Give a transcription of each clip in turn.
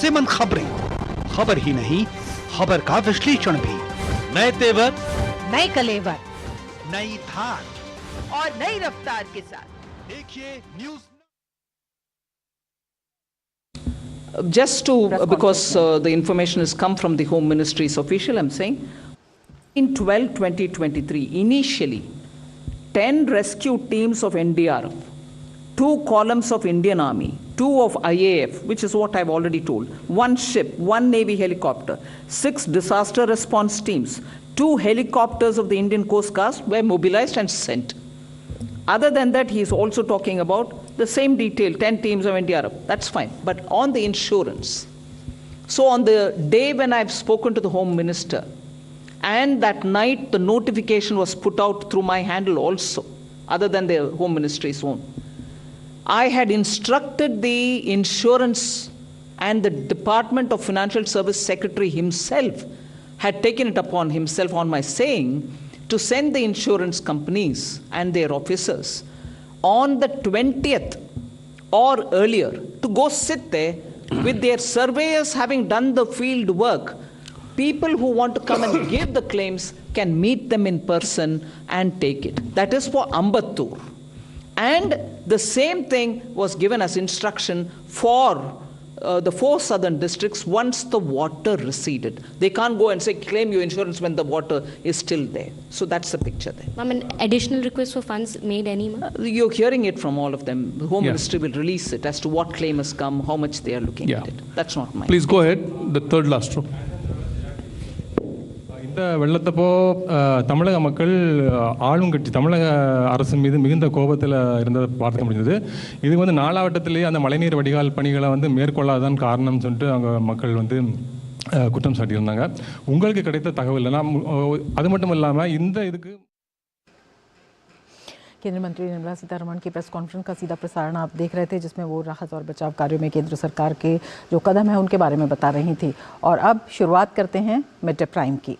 सेमंद खबरें, खबर ही नहीं खबर का विश्लेषण भी। नए तेवर, नए कलेवर, नई धार और नई रफ्तार के साथ देखिए news. Just to, because the information has come from the Home Ministry's official, I'm saying, in 2023, initially, 10 rescue teams of NDRF, 2 columns of Indian Army, 2 of IAF, which is what I've already told, 1 ship, 1 Navy helicopter, 6 disaster response teams, 2 helicopters of the Indian Coast Guard were mobilized and sent. Other than that, he is also talking about the same detail, 10 teams of NDRF. That's fine. But on the insurance, so on the day when I've spoken to the Home Minister, and that night the notification was put out through my handle also, other than the Home Ministry's own, I had instructed the insurance and the Department of Financial Service Secretary himself had taken it upon himself on my saying to send the insurance companies and their officers on the 20th or earlier to go sit there with their surveyors having done the field work. People who want to come and give the claims can meet them in person and take it. That is for Ambattur. And the same thing was given as instruction for the 4 southern districts once the water receded. They can't go and say, claim your insurance when the water is still there. So that's the picture there. Ma'am, an additional request for funds made any, ma'am? You're hearing it from all of them. The Home Ministry will release it as to what claim has come, how much they are looking at it. That's not mine. Please go ahead. The third last row. இந்த வெள்ளத்தப்போ தமிழக மக்கள் ஆளுங்கட்சி தமிழக அரசின் மீது மிகுந்த கோபத்தில் இருந்ததை பார்க்க முடிஞ்சது. இது வந்து நாளாவட்டத்திலேயே அந்த மழைநீர் வடிகால் பணிகளை வந்து மேற்கொள்ளாதான் காரணம்னு சொல்லிட்டு அவங்க மக்கள் வந்து குற்றம் சாட்டியிருந்தாங்க. உங்களுக்கு கிடைத்த தகவல் அது மட்டும் இல்லாமல் இந்த இதுக்கு केंद्रीय मंत्री निर्मला सीतारमण की प्रेस कॉन्फ्रेंस का सीधा प्रसारण आप देख रहे थे, जिसमें वो राहत और बचाव कार्यों में केंद्र सरकार के जो कदम है उनके बारे में बता रही थी. और अब शुरुआत करते हैं मिड डे प्राइम की.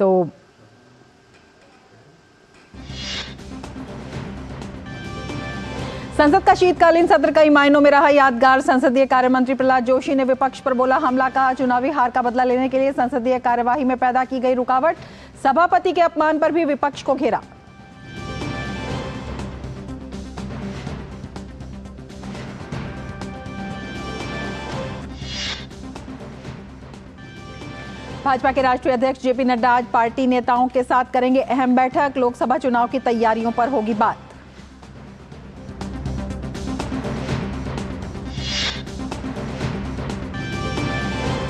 तो संसद का शीतकालीन सत्र कई मायनों में रहा यादगार. संसदीय कार्य मंत्री प्रहलाद जोशी ने विपक्ष पर बोला हमला, कहा चुनावी हार का बदला लेने के लिए संसदीय कार्यवाही में पैदा की गई रुकावट. सभापति के अपमान पर भी विपक्ष को घेरा. भाजपा के राष्ट्रीय अध्यक्ष जेपी नड्डा आज पार्टी नेताओं के साथ करेंगे अहम बैठक. लोकसभा चुनाव की तैयारियों पर होगी बात.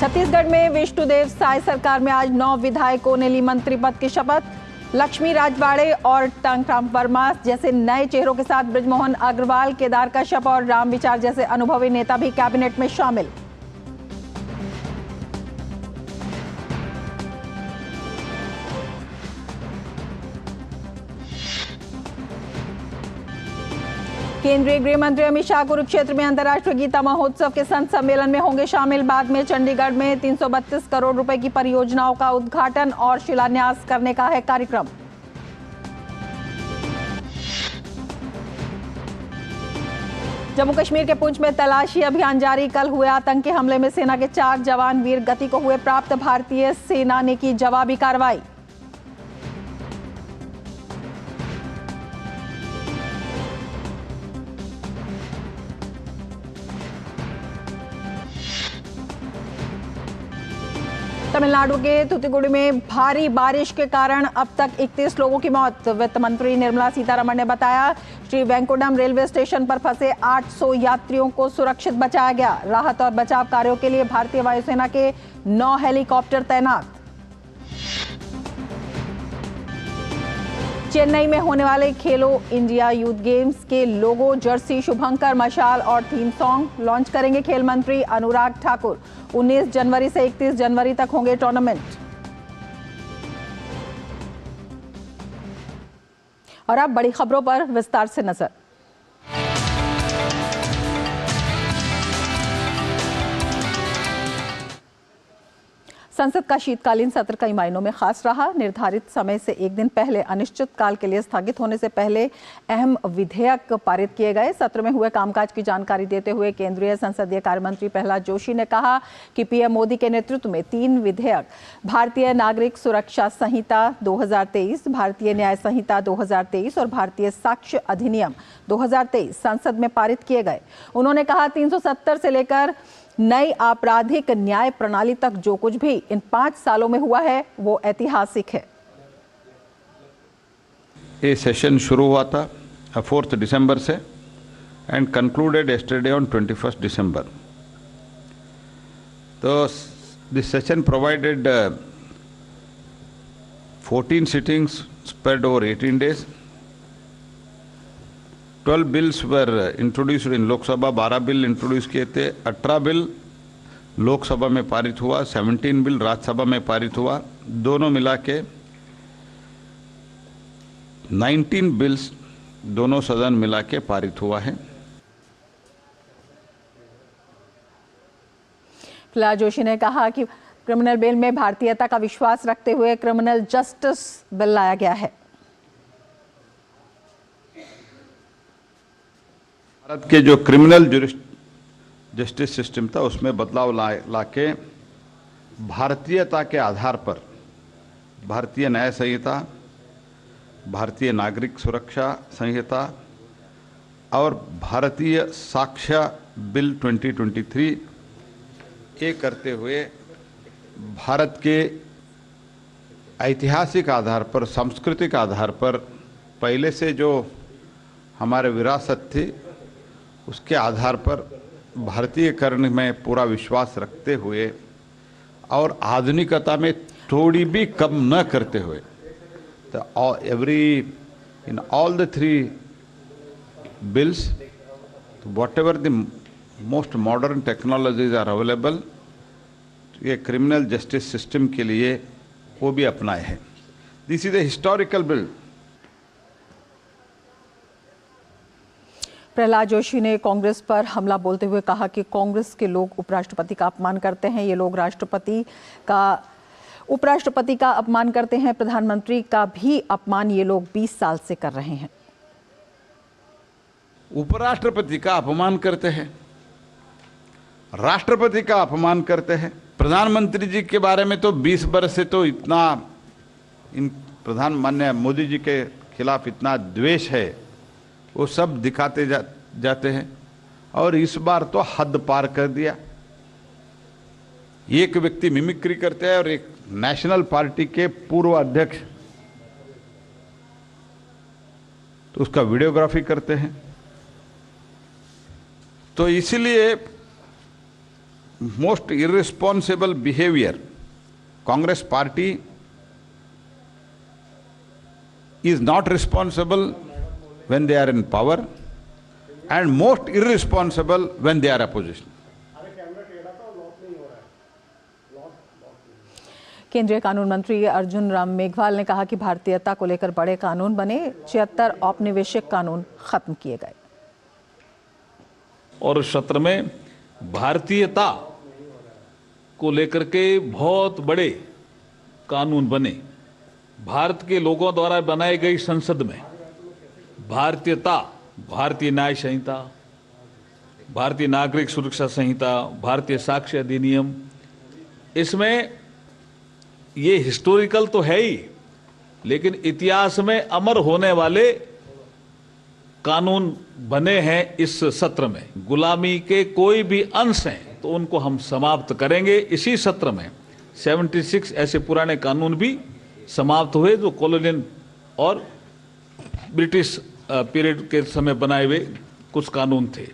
छत्तीसगढ़ में विष्णुदेव साय सरकार में आज 9 विधायकों ने ली मंत्री पद की शपथ. लक्ष्मी राजवाड़े और टंकराम वर्मा जैसे नए चेहरों के साथ बृजमोहन अग्रवाल, केदार कश्यप और राम विचार जैसे अनुभवी नेता भी कैबिनेट में शामिल. केंद्रीय गृह मंत्री अमित शाह कुरुक्षेत्र में अंतर्राष्ट्रीय गीता महोत्सव के संत सम्मेलन में होंगे शामिल. बाद में चंडीगढ़ में 332 करोड़ रुपए की परियोजनाओं का उद्घाटन और शिलान्यास करने का है कार्यक्रम. जम्मू कश्मीर के पुंछ में तलाशी अभियान जारी. कल हुए आतंकी हमले में सेना के 4 जवान वीर गति को हुए प्राप्त. भारतीय सेना ने की जवाबी कार्रवाई. तमिलनाडु के थूथुकुडी में भारी बारिश के कारण अब तक 31 लोगों की मौत. वित्त मंत्री निर्मला सीतारमण ने बताया श्री वेंकुडम रेलवे स्टेशन पर फंसे 800 यात्रियों को सुरक्षित बचाया गया. राहत और बचाव कार्यों के लिए भारतीय वायुसेना के 9 हेलीकॉप्टर तैनात. चेन्नई में होने वाले खेलो इंडिया यूथ गेम्स के लोगो, जर्सी, शुभंकर, मशाल और थीम सॉन्ग लॉन्च करेंगे खेल मंत्री अनुराग ठाकुर. 19 जनवरी से 31 जनवरी तक होंगे टूर्नामेंट. और अब बड़ी खबरों पर विस्तार से नजर. संसद का शीतकालीन सत्र कई मायनों में खास रहा। निर्धारित समय से एक दिन पहले अनिश्चित काल के लिए स्थगित होने से पहले अहम विधेयक पारित किए गए। सत्र में हुए कामकाज की जानकारी देते हुए केंद्रीय संसदीय कार्य मंत्री प्रहलाद जोशी ने कहा कि पीएम मोदी के नेतृत्व में 3 विधेयक भारतीय नागरिक सुरक्षा संहिता 2023, भारतीय न्याय संहिता 2023 और भारतीय साक्ष्य अधिनियम 2023 संसद में पारित किए गए। उन्होंने कहा 370 से लेकर नई आपराधिक न्याय प्रणाली तक जो कुछ भी इन 5 सालों में हुआ है वो ऐतिहासिक है। ये सेशन शुरू हुआ था 4 दिसंबर से and concluded yesterday on 21 December. तो this session provided 14 sittings spread over 18 days. 12 bills were introduced in Lok Sabha, 12 bill introduce किए थे, 18 बिल लोकसभा में पारित हुआ, 17 बिल राज्यसभा में पारित हुआ, दोनों मिला के 19 बिल्स दोनों सदन मिला के पारित हुआ है। प्रहलाद जोशी ने कहा कि क्रिमिनल बिल में भारतीयता का विश्वास रखते हुए क्रिमिनल जस्टिस बिल लाया गया है। भारत के जो क्रिमिनल जस्टिस सिस्टम था उसमें बदलाव लाके भारतीयता के आधार पर भारतीय न्याय संहिता, भारतीय नागरिक सुरक्षा संहिता और भारतीय साक्ष्य बिल 2023 ये करते हुए भारत के ऐतिहासिक आधार पर, सांस्कृतिक आधार पर पहले से जो हमारे विरासत थी उसके आधार पर भारतीयकरण में पूरा विश्वास रखते हुए और आधुनिकता में थोड़ी भी कम न करते हुए तो in all the 3 bills whatever the most modern technologies are available ये क्रिमिनल जस्टिस सिस्टम के लिए वो भी अपनाए हैं। This is a historical bill. Prahlad Joshi ने कांग्रेस पर हमला बोलते हुए कहा कि कांग्रेस के लोग उपराष्ट्रपति का अपमान करते हैं। ये लोग उपराष्ट्रपति का अपमान करते हैं, प्रधानमंत्री का भी अपमान ये लोग 20 साल से कर रहे हैं। उपराष्ट्रपति का अपमान करते हैं, राष्ट्रपति का अपमान करते हैं, प्रधानमंत्री जी के बारे में तो 20 वर्ष से तो इतना इन माननीय मोदी जी के खिलाफ इतना द्वेष है वो सब दिखाते जाते हैं और इस बार तो हद पार कर दिया। एक व्यक्ति मिमिक्री करते हैं और एक नेशनल पार्टी के पूर्व अध्यक्ष तो उसका वीडियोग्राफी करते हैं। तो इसलिए most irresponsible behaviour Congress party is not responsible when they are in power and most irresponsible when they are opposition. केंद्रीय कानून मंत्री अर्जुन राम मेघवाल ने कहा कि भारतीयता को लेकर बड़े कानून बने, 76 औपनिवेशिक कानून खत्म किए गए। और सत्र में भारतीयता को लेकर के बहुत बड़े कानून बने। भारत के लोगों द्वारा बनाई गई संसद में भारतीयता, भारतीय न्याय संहिता, भारतीय नागरिक सुरक्षा संहिता, भारतीय साक्ष्य अधिनियम, इसमें ये हिस्टोरिकल तो है ही, लेकिन इतिहास में अमर होने वाले कानून बने हैं इस सत्र में। गुलामी के कोई भी अंश हैं तो उनको हम समाप्त करेंगे। इसी सत्र में 76 ऐसे पुराने कानून भी समाप्त हुए जो कॉलोनियल और ब्रिटिश पीरियड के समय बनाए हुए कुछ कानून थे।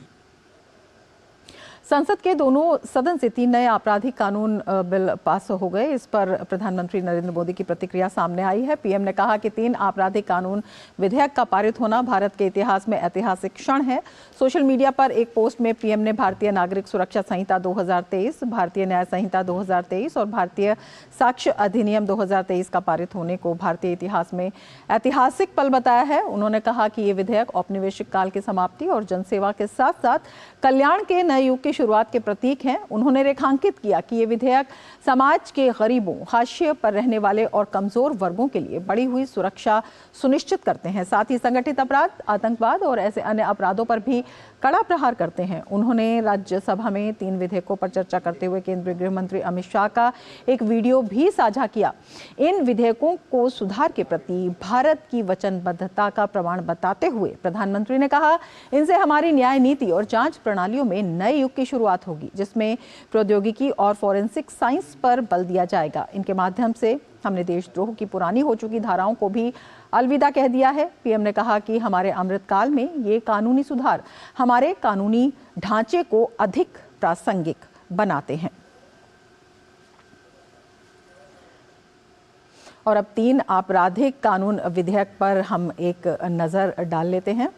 संसद के दोनों सदन से 3 नए आपराधिक कानून बिल पास हो गए। इस पर प्रधानमंत्री नरेंद्र मोदी की प्रतिक्रिया सामने आई है। पीएम ने कहा कि 3 आपराधिक कानून विधेयक का पारित होना भारत के इतिहास में ऐतिहासिक क्षण है। सोशल मीडिया पर एक पोस्ट में पीएम ने भारतीय नागरिक सुरक्षा संहिता 2023, भारतीय न्याय संहिता 2023 और भारतीय साक्ष्य अधिनियम 2023 का पारित होने को भारतीय इतिहास में ऐतिहासिक पल बताया है। उन्होंने कहा कि ये विधेयक औपनिवेशिक काल की समाप्ति और जनसेवा के साथ साथ कल्याण के नए युग की शुरुआत के प्रतीक हैं। उन्होंने रेखांकित किया कि ये विधेयक समाज के गरीबों, हाशिए पर रहने वाले और कमजोर वर्गों के लिए बढ़ी हुई सुरक्षा सुनिश्चित करते हैं। साथ ही संगठित अपराध, आतंकवाद और ऐसे अन्य अपराधों पर भी कड़ा प्रहार करते हैं। उन्होंने राज्यसभा में 3 विधेयकों पर चर्चा करते हुए केंद्रीय गृह मंत्री अमित शाह का एक वीडियो भी साझा किया। इन विधेयकों को सुधार के प्रति भारत की वचनबद्धता का प्रमाण बताते हुए प्रधानमंत्री ने कहा, इनसे हमारी न्याय नीति और जांच प्रणालियों में नए युग की शुरुआत होगी, जिसमें प्रौद्योगिकी और फॉरेंसिक साइंस पर बल दिया जाएगा। इनके माध्यम से हमने देशद्रोह की पुरानी हो चुकी धाराओं को भी अलविदा कह दिया है। पीएम ने कहा कि हमारे अमृतकाल में ये कानूनी सुधार हमारे कानूनी ढांचे को अधिक प्रासंगिक बनाते हैं। और अब 3 आपराधिक कानून विधेयक पर हम एक नजर डाल लेते हैं।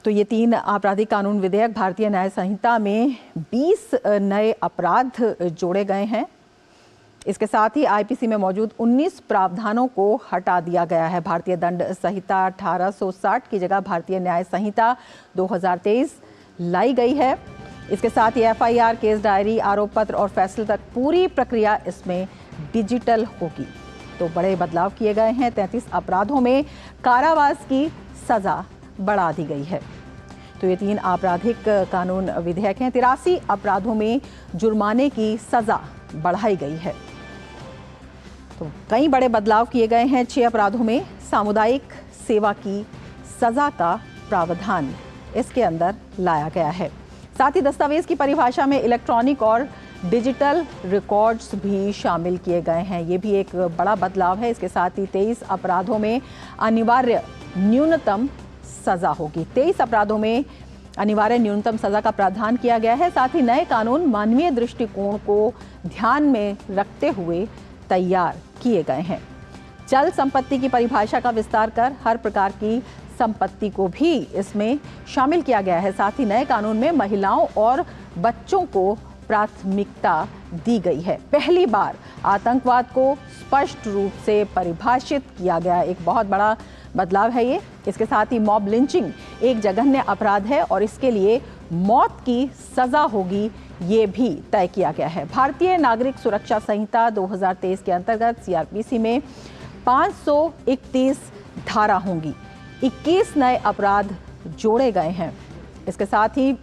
तो ये 3 आपराधिक कानून विधेयक भारतीय न्याय संहिता में 20 नए अपराध जोड़े गए हैं। इसके साथ ही आईपीसी में मौजूद 19 प्रावधानों को हटा दिया गया है। भारतीय दंड संहिता 1860 की जगह भारतीय न्याय संहिता 2023 लाई गई है। इसके साथ ही एफआईआर, केस डायरी, आरोप पत्र और फैसले तक पूरी प्रक्रिया इसमें डिजिटल होगी। तो बड़े बदलाव किए गए हैं। 33 अपराधों में कारावास की सजा बढ़ा दी गई है। तो ये 3 आपराधिक कानून विधेयक हैं। 83 अपराधों में जुर्माने की सजा बढ़ाई गई है। तो कई बड़े बदलाव किए गए हैं। 6 अपराधों में सामुदायिक सेवा की सजा का प्रावधान इसके अंदर लाया गया है। साथ ही दस्तावेज की परिभाषा में इलेक्ट्रॉनिक और डिजिटल रिकॉर्ड्स भी शामिल किए गए हैं। ये भी एक बड़ा बदलाव है। इसके साथ ही 23 अपराधों में अनिवार्य न्यूनतम सजा होगी। 23 अपराधों में अनिवार्य न्यूनतम सजा का प्रावधान किया गया है। साथ ही नए कानून मानवीय दृष्टिकोण को ध्यान में रखते हुए तैयार किए गए हैं। चल संपत्ति की परिभाषा का विस्तार कर हर प्रकार की संपत्ति को भी इसमें शामिल किया गया है। साथ ही नए कानून में महिलाओं और बच्चों को प्राथमिकता दी गई है। पहली बार आतंकवाद को स्पष्ट रूप से परिभाषित किया गया, एक बहुत बड़ा बदलाव है ये। इसके साथ ही मॉब लिंचिंग एक जघन्य अपराध है और इसके लिए मौत की सजा होगी, ये भी तय किया गया है। भारतीय नागरिक सुरक्षा संहिता 2023 के अंतर्गत सीआरपीसी में 531 धारा होंगी। 21 नए अपराध जोड़े गए हैं। इसके साथ ही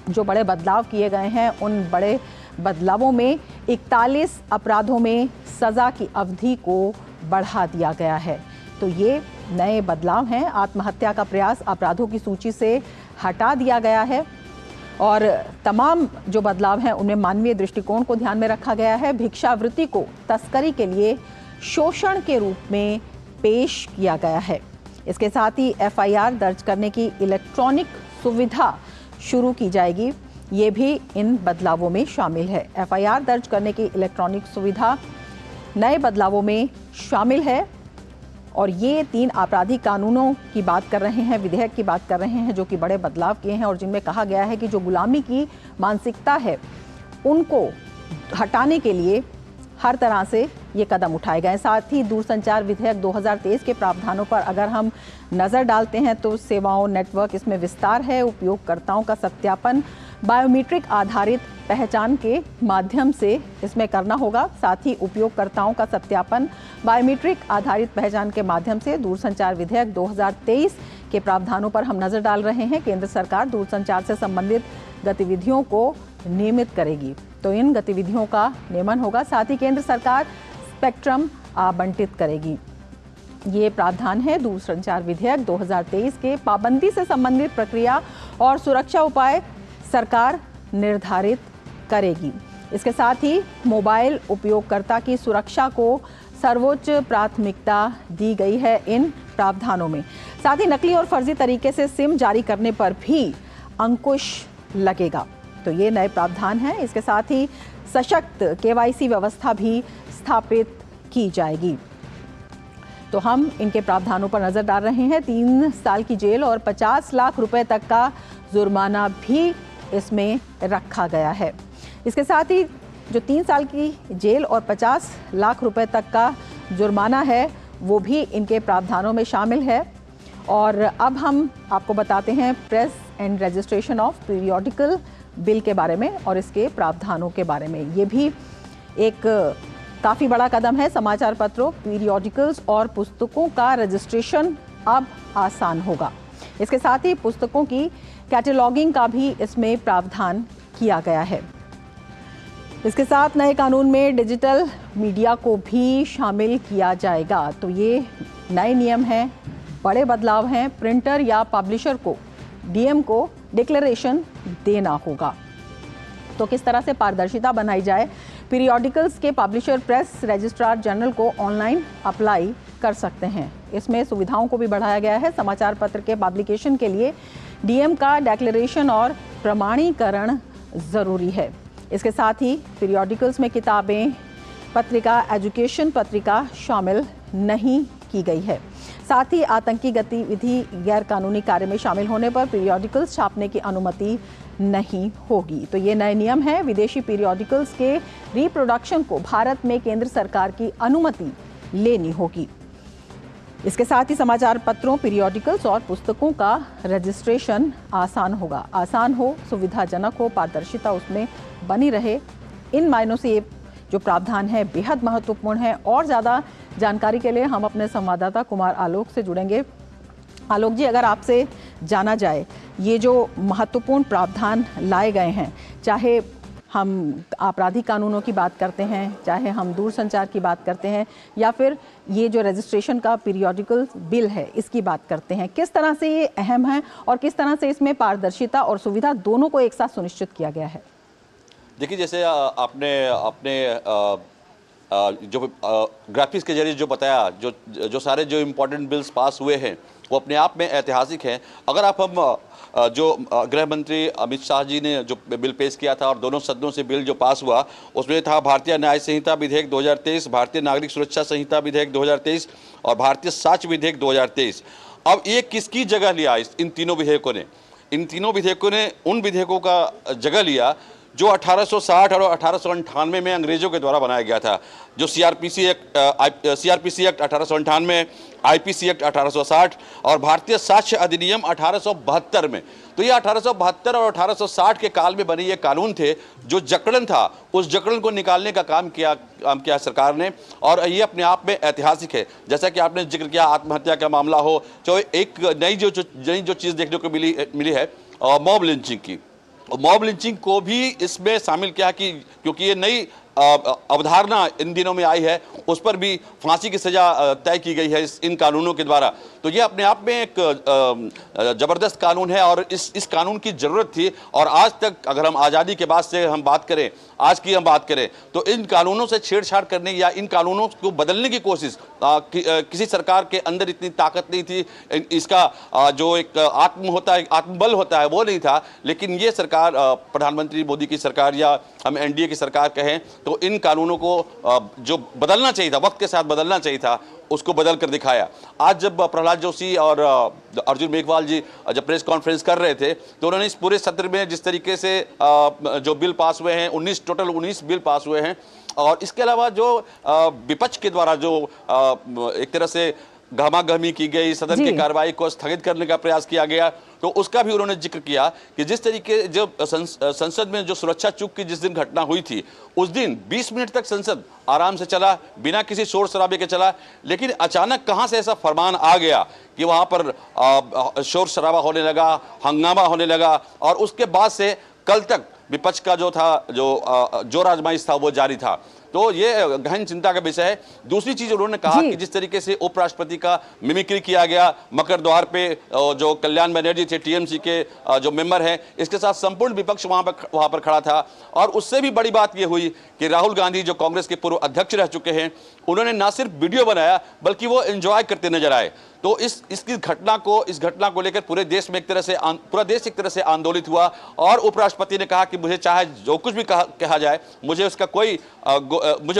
जो बड़े बदलाव किए गए हैं, उन बड़े बदलावों में 41 अपराधों में सजा की अवधि को बढ़ा दिया गया है। तो ये नए बदलाव हैं। आत्महत्या का प्रयास अपराधों की सूची से हटा दिया गया है और तमाम जो बदलाव हैं उनमें मानवीय दृष्टिकोण को ध्यान में रखा गया है। भिक्षावृत्ति को तस्करी के लिए शोषण के रूप में पेश किया गया है। इसके साथ ही एफआईआर दर्ज करने की इलेक्ट्रॉनिक सुविधा शुरू की जाएगी, ये भी इन बदलावों में शामिल है। एफआईआर दर्ज करने की इलेक्ट्रॉनिक सुविधा नए बदलावों में शामिल है और ये 3 आपराधिक कानूनों की बात कर रहे हैं, विधेयक की बात कर रहे हैं जो कि बड़े बदलाव किए हैं और जिनमें कहा गया है कि जो गुलामी की मानसिकता है उनको हटाने के लिए हर तरह से ये कदम उठाए गए। साथ ही दूरसंचार विधेयक 2023 के प्रावधानों पर अगर हम नज़र डालते हैं तो सेवाओं नेटवर्क इसमें विस्तार है। उपयोगकर्ताओं का सत्यापन बायोमीट्रिक आधारित पहचान के माध्यम से इसमें करना होगा। साथ ही उपयोगकर्ताओं का सत्यापन बायोमीट्रिक आधारित पहचान के माध्यम से दूरसंचार विधेयक 2023 के प्रावधानों पर हम नज़र डाल रहे हैं। केंद्र सरकार दूरसंचार से संबंधित गतिविधियों को नियमित करेगी, तो इन गतिविधियों का नियमन होगा। साथ ही केंद्र सरकार स्पेक्ट्रम आवंटित करेगी। ये प्रावधान है दूरसंचार विधेयक 2023 के। पाबंदी से संबंधित प्रक्रिया और सुरक्षा उपाय सरकार निर्धारित करेगी। इसके साथ ही मोबाइल उपयोगकर्ता की सुरक्षा को सर्वोच्च प्राथमिकता दी गई है इन प्रावधानों में। साथ ही नकली और फर्जी तरीके से सिम जारी करने पर भी अंकुश लगेगा। तो ये नए प्रावधान हैं। इसके साथ ही सशक्त केवाईसी व्यवस्था भी स्थापित की जाएगी। तो हम इनके प्रावधानों पर नजर डाल रहे हैं। 3 साल की जेल और 50 लाख रुपए तक का जुर्माना भी इसमें रखा गया है। इसके साथ ही जो 3 साल की जेल और 50 लाख रुपए तक का जुर्माना है वो भी इनके प्रावधानों में शामिल है। और अब हम आपको बताते हैं press and registration of periodical bill के बारे में और इसके प्रावधानों के बारे में। ये भी एक काफ़ी बड़ा कदम है। समाचार पत्रों, पीरियोडिकल्स और पुस्तकों का रजिस्ट्रेशन अब आसान होगा। इसके साथ ही पुस्तकों की कैटलॉगिंग का भी इसमें प्रावधान किया गया है। इसके साथ नए कानून में डिजिटल मीडिया को भी शामिल किया जाएगा। तो ये नए नियम हैं, बड़े बदलाव हैं। प्रिंटर या पब्लिशर को डीएम को डिक्लेरेशन देना होगा। तो किस तरह से पारदर्शिता बनाई जाए? पीरियोडिकल्स के पब्लिशर प्रेस रजिस्ट्रार जनरल को ऑनलाइन अप्लाई कर सकते हैं। इसमें सुविधाओं को भी बढ़ाया गया है। समाचार पत्र के पब्लिकेशन के लिए डीएम का डिक्लेरेशन और प्रमाणीकरण ज़रूरी है। इसके साथ ही पीरियोडिकल्स में किताबें, पत्रिका, एजुकेशन पत्रिका शामिल नहीं की गई है। साथ ही आतंकी गतिविधि, गैरकानूनी कार्य में शामिल होने पर पीरियोडिकल्स छापने की अनुमति नहीं होगी। तो ये नए नियम हैं। विदेशी पीरियोडिकल्स के रिप्रोडक्शन को भारत में केंद्र सरकार की अनुमति लेनी होगी। इसके साथ ही समाचार पत्रों, पीरियोडिकल्स और पुस्तकों का रजिस्ट्रेशन आसान होगा। आसान हो, सुविधाजनक हो, पारदर्शिता उसमें बनी रहे। इन मायनों से ये जो प्रावधान है बेहद महत्वपूर्ण है। और ज़्यादा जानकारी के लिए हम अपने संवाददाता कुमार आलोक से जुड़ेंगे। आलोक जी, अगर आपसे जाना जाए ये जो महत्वपूर्ण प्रावधान लाए गए हैं, चाहे हम आपराधिक कानूनों की बात करते हैं, चाहे हम दूरसंचार की बात करते हैं, या फिर ये जो रजिस्ट्रेशन का पीरियोडिकल बिल है इसकी बात करते हैं, किस तरह से ये अहम है और किस तरह से इसमें पारदर्शिता और सुविधा दोनों को एक साथ सुनिश्चित किया गया है? देखिए, जैसे आपने अपने जो ग्राफिक्स के जरिए जो बताया, जो सारे जो इम्पोर्टेंट बिल्स पास हुए हैं वो अपने आप में ऐतिहासिक हैं। अगर हम जो गृह मंत्री अमित शाह जी ने जो बिल पेश किया था और दोनों सदनों से बिल जो पास हुआ, उसमें था भारतीय न्याय संहिता विधेयक 2023, भारतीय नागरिक सुरक्षा संहिता विधेयक 2023 और भारतीय साक्ष्य विधेयक 2023। अब ये किसकी जगह लिया? इन तीनों विधेयकों ने, इन तीनों विधेयकों ने उन विधेयकों का जगह लिया जो 1860 और 1898 में अंग्रेजों के द्वारा बनाया गया था। जो सीआरपीसी एक्ट 1898, आईपीसी एक्ट 1860 और भारतीय साक्ष्य अधिनियम 1872 में। तो ये 1872 और 1860 के काल में बने ये कानून थे। जो जकड़न था, उस जकड़न को निकालने का काम किया सरकार ने, और ये अपने आप में ऐतिहासिक है। जैसा कि आपने जिक्र किया, आत्महत्या का मामला हो, तो एक नई जो चीज़ देखने को मिली है मॉब लिंचिंग की। मॉब लिंचिंग को भी इसमें शामिल किया कि क्योंकि ये नई अवधारणा इन दिनों में आई है, उस पर भी फांसी की सज़ा तय की गई है इन कानूनों के द्वारा। तो ये अपने आप में एक ज़बरदस्त कानून है और इस कानून की ज़रूरत थी। और आज तक अगर हम आज़ादी के बाद से हम बात करें, आज की हम बात करें, तो इन कानूनों से छेड़छाड़ करने या इन कानूनों को बदलने की कोशिश किसी सरकार के अंदर इतनी ताकत नहीं थी। इसका जो एक आत्मबल होता है वो नहीं था। लेकिन ये सरकार, प्रधानमंत्री मोदी की सरकार या हम एनडीए की सरकार कहें, तो इन कानूनों को जो बदलना चाहिए था, वक्त के साथ बदलना चाहिए था, उसको बदल कर दिखाया। आज जब प्रहलाद जोशी और अर्जुन मेघवाल जी जब प्रेस कॉन्फ्रेंस कर रहे थे, तो उन्होंने इस पूरे सत्र में जिस तरीके से जो बिल पास हुए हैं, 19 बिल पास हुए हैं, और इसके अलावा जो विपक्ष के द्वारा जो एक तरह से गहमागहमी की गई, सदन की कार्रवाई को स्थगित करने का प्रयास किया गया, तो उसका भी उन्होंने जिक्र किया कि जिस तरीके जब संसद में जो सुरक्षा चूक की जिस दिन घटना हुई थी, उस दिन 20 मिनट तक संसद आराम से चला, बिना किसी शोर शराबे के चला। लेकिन अचानक कहां से ऐसा फरमान आ गया कि वहां पर शोर शराबा होने लगा, हंगामा होने लगा, और उसके बाद से कल तक विपक्ष का जो था, जो आजमाइश था, वो जारी था। तो ये गहन चिंता का विषय है। दूसरी चीज उन्होंने कहा कि जिस तरीके से उपराष्ट्रपति का मिमिक्री किया गया, मकर द्वार पे जो कल्याण बनर्जी थे, टीएमसी के जो मेंबर हैं, इसके साथ संपूर्ण विपक्ष वहां पर खड़ा था। और उससे भी बड़ी बात ये हुई कि राहुल गांधी जो कांग्रेस के पूर्व अध्यक्ष रह चुके हैं, उन्होंने ना सिर्फ वीडियो बनाया बल्कि वो एंजॉय करते नजर आए। तो इस घटना को लेकर पूरा देश एक तरह से आंदोलित हुआ। और उपराष्ट्रपति ने कहा कि मुझे चाहे जो कुछ भी कहा जाए, मुझे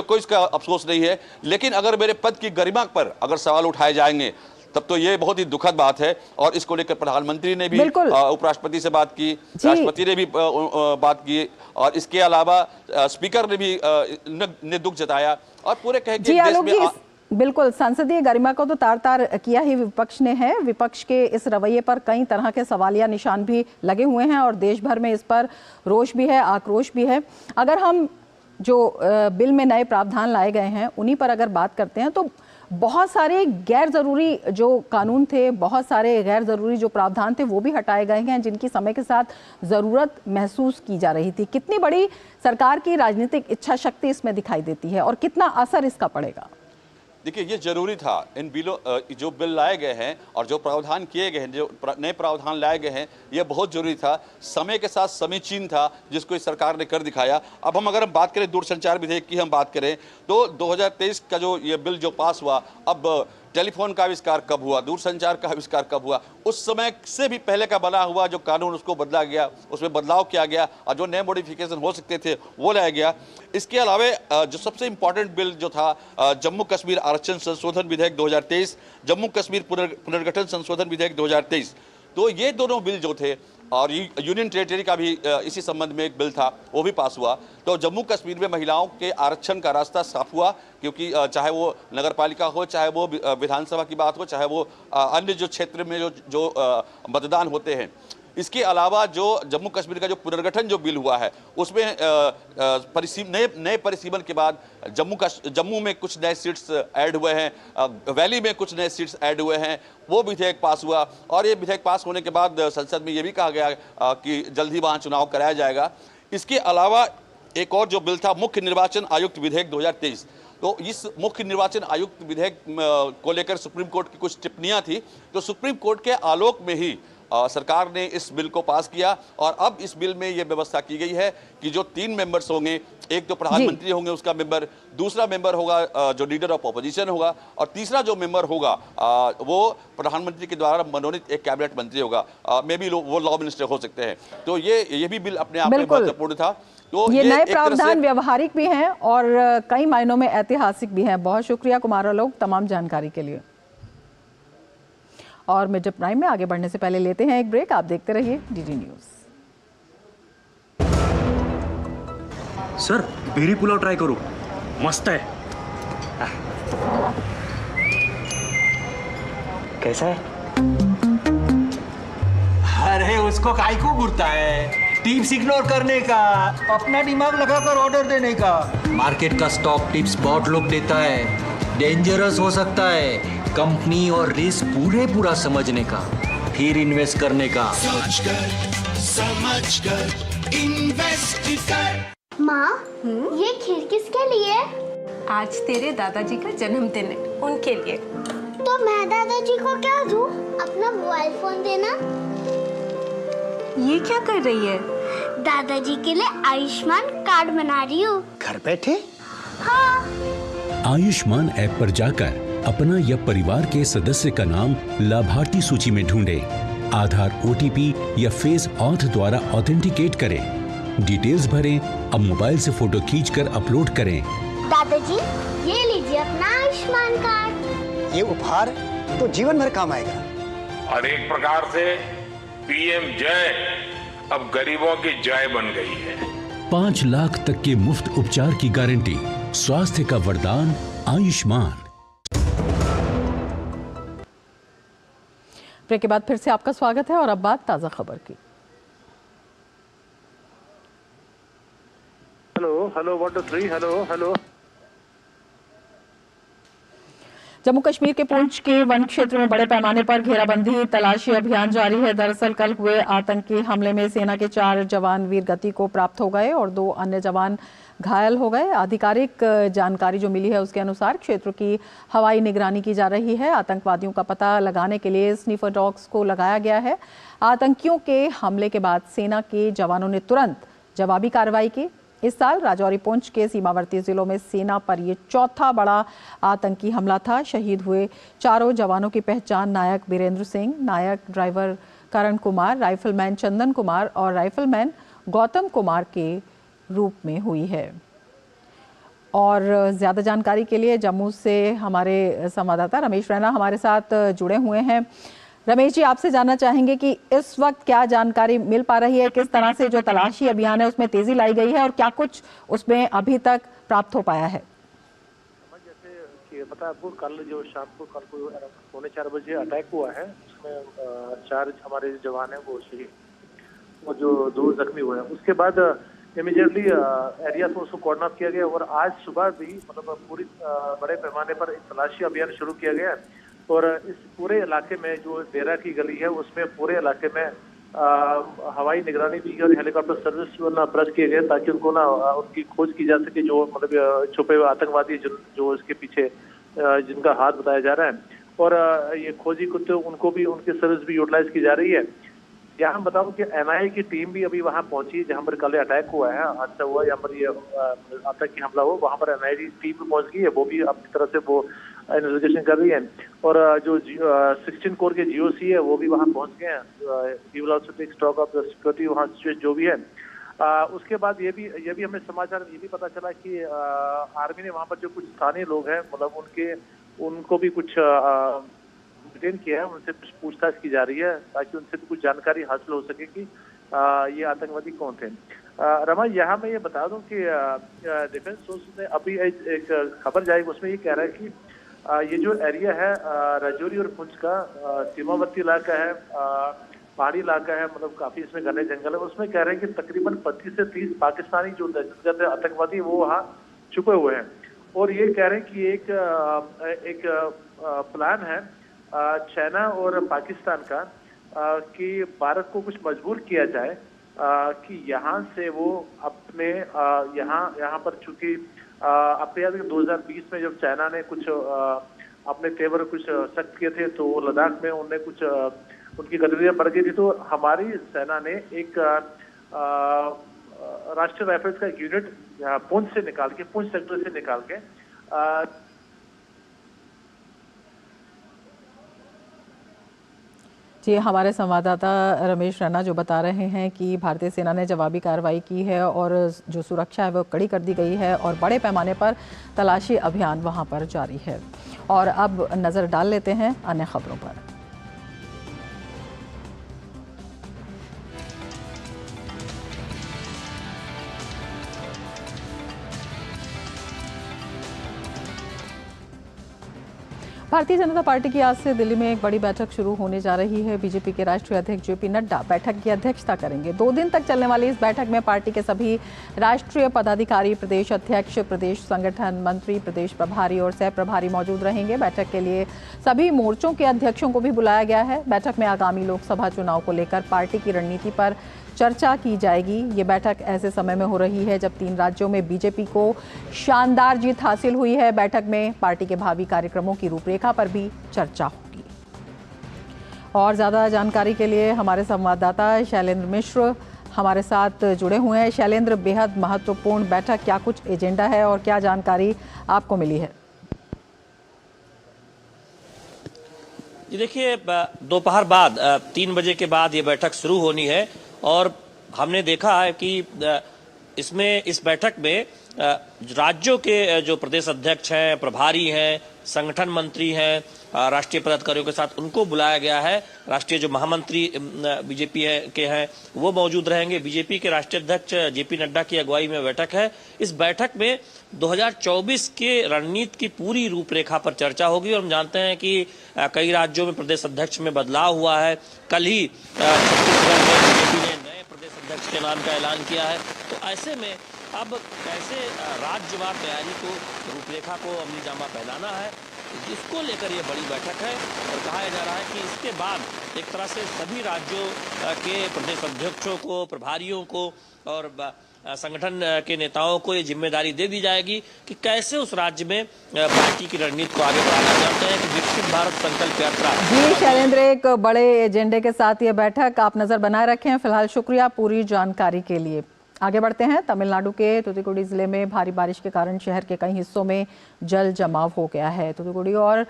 कोई इसका अफसोस नहीं है, लेकिन अगर मेरे पद की गरिमा पर अगर सवाल उठाए जाएंगे तब तो ये बहुत ही दुखद बात है। और इसको लेकर प्रधानमंत्री ने भी उपराष्ट्रपति से बात की, राष्ट्रपति ने भी बात की, और इसके अलावा स्पीकर ने भी दुख जताया। और पूरे कहे कि देश में बिल्कुल, संसदीय गरिमा को तो तार तार किया ही विपक्ष ने है। विपक्ष के इस रवैये पर कई तरह के सवालिया निशान भी लगे हुए हैं और देश भर में इस पर रोष भी है, आक्रोश भी है। अगर हम जो बिल में नए प्रावधान लाए गए हैं उन्हीं पर अगर बात करते हैं तो बहुत सारे गैर ज़रूरी जो कानून थे, बहुत सारे गैर ज़रूरी जो प्रावधान थे वो भी हटाए गए हैं जिनकी समय के साथ ज़रूरत महसूस की जा रही थी। कितनी बड़ी सरकार की राजनीतिक इच्छा शक्ति इसमें दिखाई देती है और कितना असर इसका पड़ेगा? देखिए, ये जरूरी था। इन बिलों जो बिल लाए गए हैं और जो प्रावधान किए गए हैं, जो नए प्रावधान लाए गए हैं, ये बहुत जरूरी था, समय के साथ समीचीन था, जिसको इस सरकार ने कर दिखाया। अब अगर हम बात करें दूरसंचार विधेयक की, हम बात करें तो 2023 का जो ये बिल जो पास हुआ, अब टेलीफोन का आविष्कार कब हुआ, दूरसंचार का आविष्कार कब हुआ, उस समय से भी पहले का बना हुआ जो कानून उसको बदला गया, उसमें बदलाव किया गया और जो नए मॉडिफिकेशन हो सकते थे वो लाया गया। इसके अलावा जो सबसे इम्पॉर्टेंट बिल जो था जम्मू कश्मीर आरक्षण संशोधन विधेयक 2023, जम्मू कश्मीर पुनर्गठन संशोधन विधेयक 2023, तो ये दोनों बिल जो थे और यूनियन टेरिटरी का भी इसी संबंध में एक बिल था, वो भी पास हुआ। तो जम्मू कश्मीर में महिलाओं के आरक्षण का रास्ता साफ हुआ, क्योंकि चाहे वो नगर पालिका हो, चाहे वो विधानसभा की बात हो, चाहे वो अन्य जो क्षेत्र में जो मतदान होते हैं। इसके अलावा जो जम्मू कश्मीर का जो पुनर्गठन जो बिल हुआ है उसमें नए परिसीमन के बाद जम्मू में कुछ नए सीट्स ऐड हुए हैं, वैली में कुछ नए सीट्स ऐड हुए हैं, वो विधेयक पास हुआ। और ये विधेयक पास होने के बाद संसद में ये भी कहा गया कि जल्द ही वहाँ चुनाव कराया जाएगा। इसके अलावा एक और जो बिल था मुख्य निर्वाचन आयुक्त विधेयक 2023, तो इस मुख्य निर्वाचन आयुक्त विधेयक को लेकर सुप्रीम कोर्ट की कुछ टिप्पणियां थी, तो सुप्रीम कोर्ट के आलोक में ही सरकार ने इस बिल को पास किया। और अब इस बिल में यह व्यवस्था की गई है कि जो 3 मेंबर्स होंगे, एक तो प्रधानमंत्री होंगे उसका मेंबर, दूसरा मेंबर होगा जो लीडर ऑफ ऑपोजिशन होगा, और तीसरा जो मेंबर होगा वो प्रधानमंत्री के द्वारा मनोनीत एक कैबिनेट मंत्री होगा, मे बी वो लॉ मिनिस्टर हो सकते हैं। तो ये भी बिल अपने आप में महत्वपूर्ण था। तो ये नए प्रावधान व्यवहारिक भी हैं और कई मायनों में ऐतिहासिक भी हैं। बहुत शुक्रिया कुमार आलोक तमाम जानकारी के लिए। और मिड डे प्राइम में आगे बढ़ने से पहले लेते हैं एक ब्रेक। आप देखते रहिए DD news. Sir, berry pulao try करो, मस्त है। कैसा है? अरे उसको काहे को घूरता है? टिप्स इग्नोर करने का, अपना दिमाग लगाकर ऑर्डर देने का। मार्केट का स्टॉक टिप्स बहुत लोग देता है, डेंजरस हो सकता है। कंपनी और रिस्क पूरा समझने का, फिर इन्वेस्ट करने का। समझ कर इन्वेस्ट कर। माँ, ये खीर किसके लिए? आज तेरे दादाजी का जन्मदिन है, उनके लिए। तो मैं दादाजी को क्या दूँ? अपना मोबाइल फोन देना। ये क्या कर रही है? दादाजी के लिए आयुष्मान कार्ड बना रही हूँ। घर बैठे? हाँ। आयुष्मान ऐप पर जाकर अपना या परिवार के सदस्य का नाम लाभार्थी सूची में ढूंढें, आधार, OTP या फेस ऑथ द्वारा ऑथेंटिकेट करें, डिटेल्स भरें। अब मोबाइल से फोटो खींचकर अपलोड करें। दादाजी, ये लीजिए अपना आयुष्मान कार्ड। ये उपहार तो जीवन भर काम आएगा। और एक प्रकार से PM जय अब गरीबों की जय बन गई है। 5 लाख तक के मुफ्त उपचार की गारंटी, स्वास्थ्य का वरदान आयुष्मान। ब्रेक के बाद फिर से आपका स्वागत है और अब बात ताजा खबर की। Hello 1 2 3 hello. जम्मू कश्मीर के पुंछ के वन क्षेत्र में बड़े पैमाने पर घेराबंदी तलाशी अभियान जारी है। दरअसल कल हुए आतंकी हमले में सेना के 4 जवान वीर गति को प्राप्त हो गए और 2 अन्य जवान घायल हो गए। आधिकारिक जानकारी जो मिली है उसके अनुसार क्षेत्र की हवाई निगरानी की जा रही है। आतंकवादियों का पता लगाने के लिए स्नीफर डॉग्स को लगाया गया है। आतंकियों के हमले के बाद सेना के जवानों ने तुरंत जवाबी कार्रवाई की। इस साल राजौरी पुंछ के सीमावर्ती जिलों में सेना पर यह 4था बड़ा आतंकी हमला था। शहीद हुए 4 जवानों की पहचान नायक बीरेंद्र सिंह, नायक ड्राइवर करण कुमार, राइफलमैन चंदन कुमार और राइफलमैन गौतम कुमार के रूप में हुई है। और ज़्यादा जानकारी के लिए जम्मू से हमारे संवाददाता रमेश रैना हमारे साथ जुड़े हुए हैं। रमेश जी, आपसे जानना चाहेंगे कि इस वक्त क्या जानकारी मिल पा रही है, किस तरह से जो तलाशी अभियान है उसमें तेजी लाई गई है और क्या कुछ उसमें अभी तक प्राप्त हो पाया है? जैसे फतेहपुर कल जो शाम को कल को 3:45 बजे अटैक हुआ है, उसमें 4 हमारे जवान हैं वो शहीद, वो जो 2 जख्मी हुए हैं। उसके बाद इमीडिएटली एरिया को उसको कॉर्डन ऑफ किया गया और आज सुबह भी मतलब पूरी बड़े पैमाने पर तलाशी अभियान शुरू किया गया और इस पूरे इलाके में जो डेरा की गली है उसमें पूरे इलाके में हवाई निगरानी भी और हेलीकॉप्टर सर्विस ब्रश किए गए ताकि उनको ना उनकी खोज की जा सके, जो मतलब छुपे हुए आतंकवादी जो इसके पीछे जिनका हाथ बताया जा रहा है। और ये खोजी कुत्ते उनको भी उनकी सर्विस भी यूटिलाइज की जा रही है। यहाँ बताऊं कि एनआईए की टीम भी अभी वहाँ पहुंची जहाँ पर कल अटैक हुआ है, हादसा हुआ, यहाँ पर ये आतंकी हमला हुआ, वहाँ पर एनआईए की टीम भी पहुंच गई है, वो भी अपनी तरफ से वो इन्वेस्टिगेशन कर रही है। और जो 16 कोर के जीओसी है वो भी वहाँ पहुंच गए हैं। We will also take stock of the security वहाँ सिचुएशन जो भी है। उसके बाद ये भी हमें समाचार ये भी पता चला कि आर्मी ने वहाँ पर जो कुछ स्थानीय लोग हैं मतलब उनको भी कुछ डिटेन किया है, उनसे कुछ पूछताछ की जा रही है ताकि उनसे भी कुछ जानकारी हासिल हो सके कि ये आतंकवादी कौन थे। रमा, यहाँ मैं ये बता दूं कि डिफेंस सोर्स ने अभी एक खबर जारी उसमें ये कह रहा है कि ये जो एरिया है राजौरी और पुंछ का सीमावर्ती इलाका है, पहाड़ी इलाका है, मतलब काफी इसमें घने जंगल है। उसमें कह रहे हैं कि तकरीबन 25 से 30 पाकिस्तानी जो दहशतगर्द आतंकवादी वो वहाँ छुपे हुए हैं और ये कह रहे हैं कि एक प्लान है चाइना और पाकिस्तान का कि भारत को कुछ मजबूर किया जाए कि यहाँ से वो अपने यहाँ पर चूंकि आपको याद है कि 2020 में जब चाइना ने कुछ अपने तेवर कुछ सख्त किए थे तो लद्दाख में उनने कुछ उनकी गतिविधियां बढ़ गई थी, तो हमारी सेना ने एक राष्ट्रीय राइफल्स का एक यूनिट पुंछ से निकाल के, पुंछ सेक्टर से निकाल के जी, हमारे संवाददाता रमेश रैना जो बता रहे हैं कि भारतीय सेना ने जवाबी कार्रवाई की है और जो सुरक्षा है वो कड़ी कर दी गई है और बड़े पैमाने पर तलाशी अभियान वहां पर जारी है। और अब नज़र डाल लेते हैं अन्य खबरों पर। भारतीय जनता पार्टी की आज से दिल्ली में एक बड़ी बैठक शुरू होने जा रही है। बीजेपी के राष्ट्रीय अध्यक्ष जेपी नड्डा बैठक की अध्यक्षता करेंगे। 2 दिन तक चलने वाली इस बैठक में पार्टी के सभी राष्ट्रीय पदाधिकारी, प्रदेश अध्यक्ष, प्रदेश संगठन मंत्री, प्रदेश प्रभारी और सह प्रभारी मौजूद रहेंगे। बैठक के लिए सभी मोर्चों के अध्यक्षों को भी बुलाया गया है। बैठक में आगामी लोकसभा चुनाव को लेकर पार्टी की रणनीति पर चर्चा की जाएगी। ये बैठक ऐसे समय में हो रही है जब 3 राज्यों में बीजेपी को शानदार जीत हासिल हुई है। बैठक में पार्टी के भावी कार्यक्रमों की रूपरेखा पर भी चर्चा होगी। और ज़्यादा जानकारी के लिए हमारे संवाददाता शैलेंद्र मिश्र हमारे साथ जुड़े हुए हैं। शैलेंद्र, बेहद महत्वपूर्ण बैठक, क्या कुछ एजेंडा है और क्या जानकारी आपको मिली है? जी देखिए, दोपहर बाद 3 बजे के बाद ये बैठक शुरू होनी है और हमने देखा है कि इस बैठक में राज्यों के जो प्रदेश अध्यक्ष हैं, प्रभारी हैं, संगठन मंत्री हैं, राष्ट्रीय पदाधिकारियों के साथ उनको बुलाया गया है। राष्ट्रीय जो महामंत्री बीजेपी के हैं वो मौजूद रहेंगे। बीजेपी के राष्ट्रीय अध्यक्ष जेपी नड्डा की अगुवाई में बैठक है। इस बैठक में 2024 के रणनीति की पूरी रूपरेखा पर चर्चा होगी और हम जानते हैं कि कई राज्यों में प्रदेश अध्यक्ष में बदलाव हुआ है। कल ही छत्तीसगढ़ में बीजेपी ने नए प्रदेश अध्यक्ष के नाम का ऐलान किया है। तो ऐसे में अब कैसे राज्यवार तैयारी को, रूपरेखा को अमली जामा पहनाना है, जिसको लेकर ये बड़ी बैठक है और कहा जा रहा है कि इसके बाद एक तरह से सभी राज्यों के प्रदेश अध्यक्षों को, प्रभारियों को और संगठन के नेताओं को ये जिम्मेदारी दे दी जाएगी कि कैसे उस राज्य में पार्टी की रणनीति को आगे बढ़ाना चाहते हैं कि विकसित भारत संकल्प यात्रा। जी शैलेंद्र, एक बड़े एजेंडे के साथ ये बैठक आप नजर बनाए रखे हैं। फिलहाल शुक्रिया पूरी जानकारी के लिए। आगे बढ़ते हैं। तमिलनाडु के तूतुकुड़ी जिले में भारी बारिश के कारण शहर के कई हिस्सों में जल जमाव हो गया है। तूतुकुड़ी और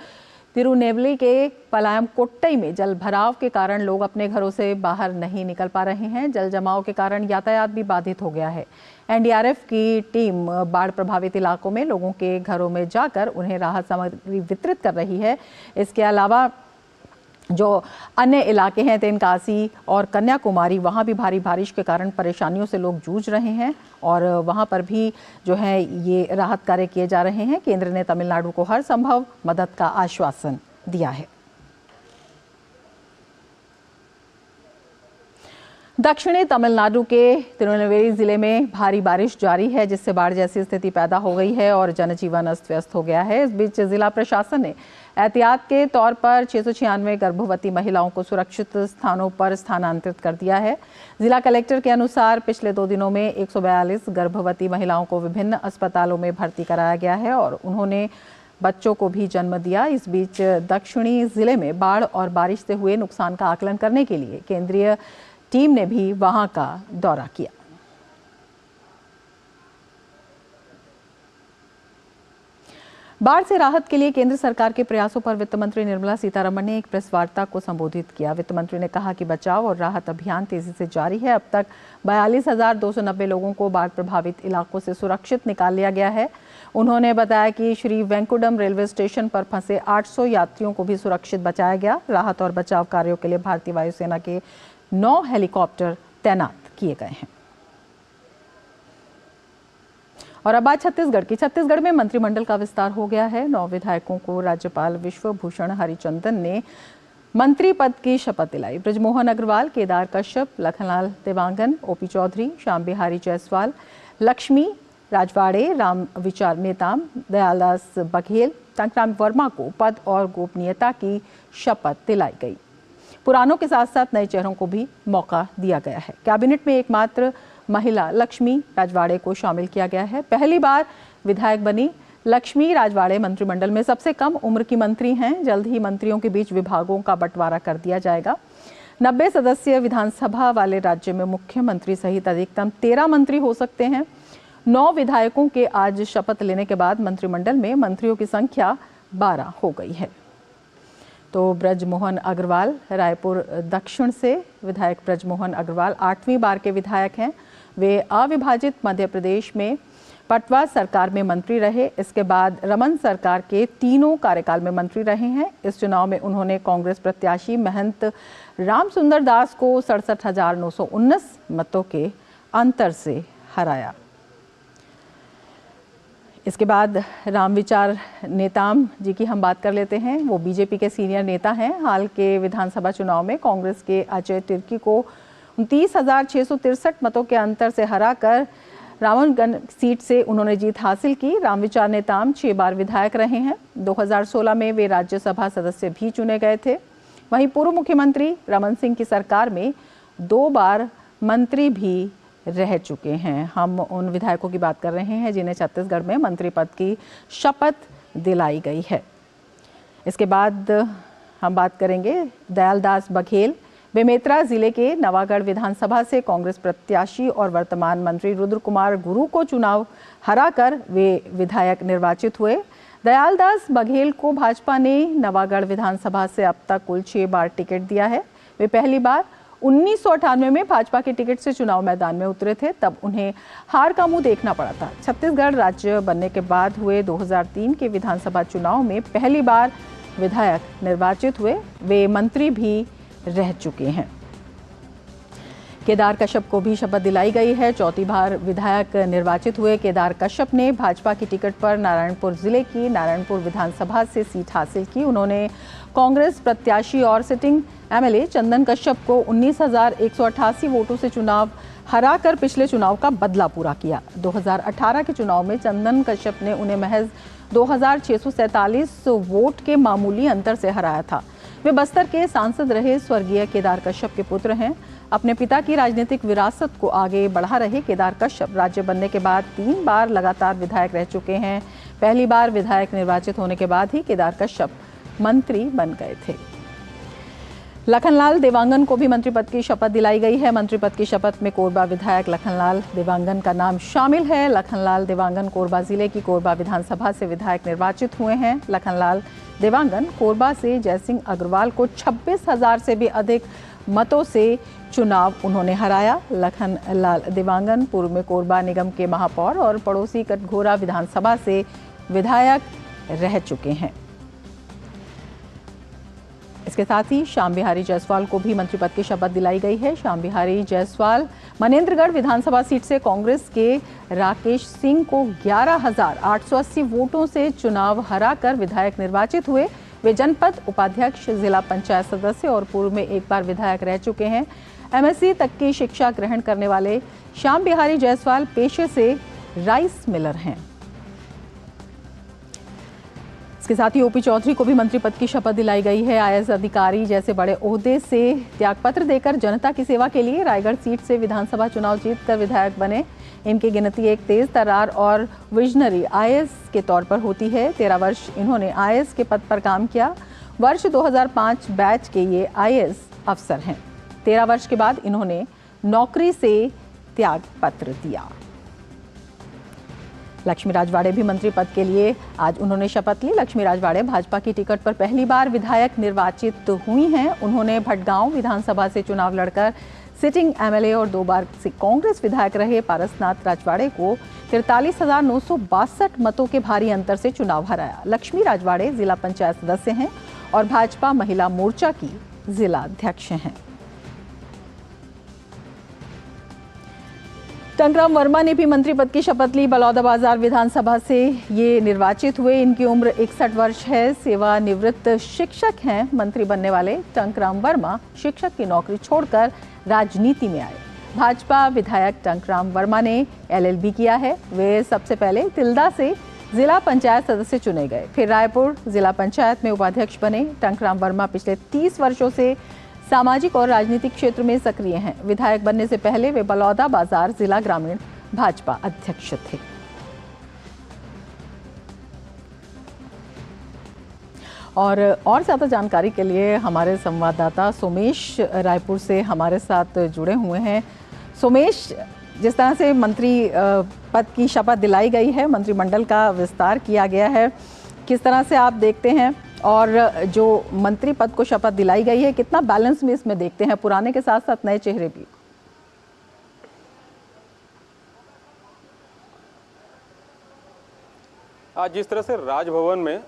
तिरुनेवली के पलायमकोट्टई में जल भराव के कारण लोग अपने घरों से बाहर नहीं निकल पा रहे हैं। जल जमाव के कारण यातायात भी बाधित हो गया है। एनडीआरएफ की टीम बाढ़ प्रभावित इलाकों में लोगों के घरों में जाकर उन्हें राहत सामग्री वितरित कर रही है। इसके अलावा जो अन्य इलाके हैं तेनकासी और कन्याकुमारी, वहाँ भी भारी बारिश के कारण परेशानियों से लोग जूझ रहे हैं और वहाँ पर भी जो है ये राहत कार्य किए जा रहे हैं। केंद्र ने तमिलनाडु को हर संभव मदद का आश्वासन दिया है। दक्षिणी तमिलनाडु के तिरुनेलवेली जिले में भारी बारिश जारी है, जिससे बाढ़ जैसी स्थिति पैदा हो गई है और जनजीवन अस्त व्यस्त हो गया है। इस बीच जिला प्रशासन ने एहतियात के तौर पर 696 गर्भवती महिलाओं को सुरक्षित स्थानों पर स्थानांतरित कर दिया है। जिला कलेक्टर के अनुसार पिछले 2 दिनों में 142 गर्भवती महिलाओं को विभिन्न अस्पतालों में भर्ती कराया गया है और उन्होंने बच्चों को भी जन्म दिया। इस बीच दक्षिणी जिले में बाढ़ और बारिश से हुए नुकसान का आकलन करने के लिए केंद्रीय टीम ने भी वहां का दौरा किया। बाढ़ से राहत के लिए केंद्र सरकार के प्रयासों पर वित्त मंत्री निर्मला सीतारमण ने एक प्रेस वार्ता को संबोधित किया। वित्त मंत्री ने कहा कि बचाव और राहत अभियान तेजी से जारी है। अब तक 42,290 लोगों को बाढ़ प्रभावित इलाकों से सुरक्षित निकाल लिया गया है। उन्होंने बताया कि श्री वेंकुडम रेलवे स्टेशन पर फंसे 800 यात्रियों को भी सुरक्षित बचाया गया। राहत और बचाव कार्यों के लिए भारतीय वायुसेना के 9 हेलीकॉप्टर तैनात किए गए हैं। और अब बात छत्तीसगढ़ की। छत्तीसगढ़ में मंत्रिमंडल का विस्तार हो गया है। 9 विधायकों को राज्यपाल विश्वभूषण हरिचंदन ने मंत्री पद की शपथ दिलाई। बृजमोहन अग्रवाल, केदार कश्यप, लखनलाल देवांगन, ओपी चौधरी, श्याम बिहारी जायसवाल, लक्ष्मी राजवाड़े, राम विचार नेताम, दयालदास बघेल, टंकराम वर्मा को पद और गोपनीयता की शपथ दिलाई गई। पुरानों के साथ साथ नए चेहरों को भी मौका दिया गया है। कैबिनेट में एकमात्र महिला लक्ष्मी राजवाड़े को शामिल किया गया है। पहली बार विधायक बनी लक्ष्मी राजवाड़े मंत्रिमंडल में सबसे कम उम्र की मंत्री हैं। जल्द ही मंत्रियों के बीच विभागों का बंटवारा कर दिया जाएगा। 90 सदस्यीय विधानसभा वाले राज्य में मुख्यमंत्री सहित अधिकतम 13 मंत्री हो सकते हैं। 9 विधायकों के आज शपथ लेने के बाद मंत्रिमंडल में मंत्रियों की संख्या 12 हो गई है। तो ब्रजमोहन अग्रवाल रायपुर दक्षिण से विधायक ब्रजमोहन अग्रवाल 8वीं बार के विधायक हैं। वे अविभाजित मध्य प्रदेश में पटवा सरकार में मंत्री रहे। इसके बाद रमन सरकार के 3 कार्यकाल में मंत्री रहे हैं। इस चुनाव में उन्होंने कांग्रेस प्रत्याशी महंत रामसुंदर दास को 67,919 मतों के अंतर से हराया। इसके बाद रामविचार नेताम जी की हम बात कर लेते हैं। वो बीजेपी के सीनियर नेता हैं। हाल के विधानसभा चुनाव में कांग्रेस के अजय तिर्की को 29,663 मतों के अंतर से हराकर रामगढ़ सीट से उन्होंने जीत हासिल की। रामविचार नेताम 6 बार विधायक रहे हैं। 2016 में वे राज्यसभा सदस्य भी चुने गए थे। वहीं पूर्व मुख्यमंत्री रमन सिंह की सरकार में 2 बार मंत्री भी रह चुके हैं। हम उन विधायकों की बात कर रहे हैं जिन्हें छत्तीसगढ़ में मंत्री पद की शपथ दिलाई गई है। इसके बाद हम बात करेंगे दयालदास बघेल। बेमेतरा जिले के नवागढ़ विधानसभा से कांग्रेस प्रत्याशी और वर्तमान मंत्री रुद्र कुमार गुरु को चुनाव हराकर वे विधायक निर्वाचित हुए। दयालदास बघेल को भाजपा ने नवागढ़ विधानसभा से अब तक कुल 6 बार टिकट दिया है। वे पहली बार 1998 में भाजपा के टिकट से चुनाव मैदान में उतरे थे, तब उन्हें हार का मुंह देखना पड़ा था। छत्तीसगढ़ राज्य बनने के बाद हुए 2003 के विधानसभा चुनाव में पहली बार विधायक निर्वाचित हुए। वे मंत्री भी रह चुके हैं। केदार कश्यप को भी शपथ दिलाई गई है। 4थी बार विधायक निर्वाचित हुए केदार कश्यप ने भाजपा की टिकट पर नारायणपुर जिले की नारायणपुर विधानसभा से सीट हासिल की। उन्होंने कांग्रेस प्रत्याशी और सिटिंग एमएलए चंदन कश्यप को 19,188 वोटों से चुनाव हराकर पिछले चुनाव का बदला पूरा किया। 2018 के चुनाव में चंदन कश्यप ने उन्हें महज 2,647 वोट के मामूली अंतर से हराया था। वे बस्तर के सांसद रहे स्वर्गीय केदार कश्यप के पुत्र हैं। अपने पिता की राजनीतिक विरासत को आगे बढ़ा रहे केदार कश्यप राज्य बनने के बाद 3 बार लगातार विधायक रह चुके हैं। पहली बार विधायक निर्वाचित होने के बाद ही केदार कश्यप मंत्री बन गए थे। लखनलाल देवांगन को भी मंत्री पद की शपथ दिलाई गई है। मंत्री पद की शपथ में कोरबा विधायक लखनलाल देवांगन का नाम शामिल है। लखनलाल देवांगन कोरबा जिले की कोरबा विधानसभा से विधायक निर्वाचित हुए हैं। लखनलाल देवांगन कोरबा से जयसिंह अग्रवाल को 26,000 से भी अधिक मतों से चुनाव उन्होंने हराया। लखनलाल देवांगन पूर्व में कोरबा निगम के महापौर और पड़ोसी कटघोरा विधानसभा से विधायक रह चुके हैं। इसके साथ ही श्याम बिहारी जायसवाल को भी मंत्री पद की शपथ दिलाई गई है। श्याम बिहारी जायसवाल मनेंद्रगढ़ विधानसभा सीट से कांग्रेस के राकेश सिंह को 11,880 वोटों से चुनाव हराकर विधायक निर्वाचित हुए। वे जनपद उपाध्यक्ष, जिला पंचायत सदस्य और पूर्व में एक बार विधायक रह चुके हैं। एमएससी तक की शिक्षा ग्रहण करने वाले श्याम बिहारी जायसवाल पेशे से राइस मिलर हैं। इसके साथ ही ओपी चौधरी को भी मंत्री पद की शपथ दिलाई गई है। आईएएस अधिकारी जैसे बड़े ओहदे से त्यागपत्र देकर जनता की सेवा के लिए रायगढ़ सीट से विधानसभा चुनाव जीतकर विधायक बने। इनकी गिनती एक तेज तर्रार और विजनरी आईएएस के तौर पर होती है। 13 वर्ष इन्होंने आईएएस के पद पर काम किया। वर्ष 2005 बैच के ये आईएएस अफसर हैं। 13 वर्ष के बाद इन्होंने नौकरी से त्यागपत्र दिया। लक्ष्मी राजवाड़े भी मंत्री पद के लिए आज उन्होंने शपथ ली। लक्ष्मी राजवाड़े भाजपा की टिकट पर पहली बार विधायक निर्वाचित हुई हैं। उन्होंने भटगांव विधानसभा से चुनाव लड़कर सिटिंग एमएलए और 2 बार से कांग्रेस विधायक रहे पारसनाथ राजवाड़े को 43,962 मतों के भारी अंतर से चुनाव हराया। लक्ष्मी राजवाड़े जिला पंचायत सदस्य हैं और भाजपा महिला मोर्चा की जिला अध्यक्ष हैं। टंकराम वर्मा ने भी मंत्री पद की शपथ ली। बलौदाबाजार विधानसभा से ये निर्वाचित हुए। इनकी उम्र 61 वर्ष है। सेवानिवृत्त शिक्षक हैं। मंत्री बनने वाले टंकराम वर्मा शिक्षक की नौकरी छोड़कर राजनीति में आए। भाजपा विधायक टंकराम वर्मा ने एलएलबी किया है। वे सबसे पहले तिल्दा से जिला पंचायत सदस्य चुने गए, फिर रायपुर जिला पंचायत में उपाध्यक्ष बने। टंकराम वर्मा पिछले 30 वर्षों से सामाजिक और राजनीतिक क्षेत्र में सक्रिय हैं। विधायक बनने से पहले वे बलौदाबाजार जिला ग्रामीण भाजपा अध्यक्ष थे। और ज़्यादा जानकारी के लिए हमारे संवाददाता सोमेश रायपुर से हमारे साथ जुड़े हुए हैं। सोमेश, जिस तरह से मंत्री पद की शपथ दिलाई गई है, मंत्रिमंडल का विस्तार किया गया है, किस तरह से आप देखते हैं? और जो मंत्री पद को शपथ दिलाई गई है, कितना बैलेंस में इसमें देखते हैं, पुराने के साथ साथ नए चेहरे भी? आज जिस तरह से राजभवन में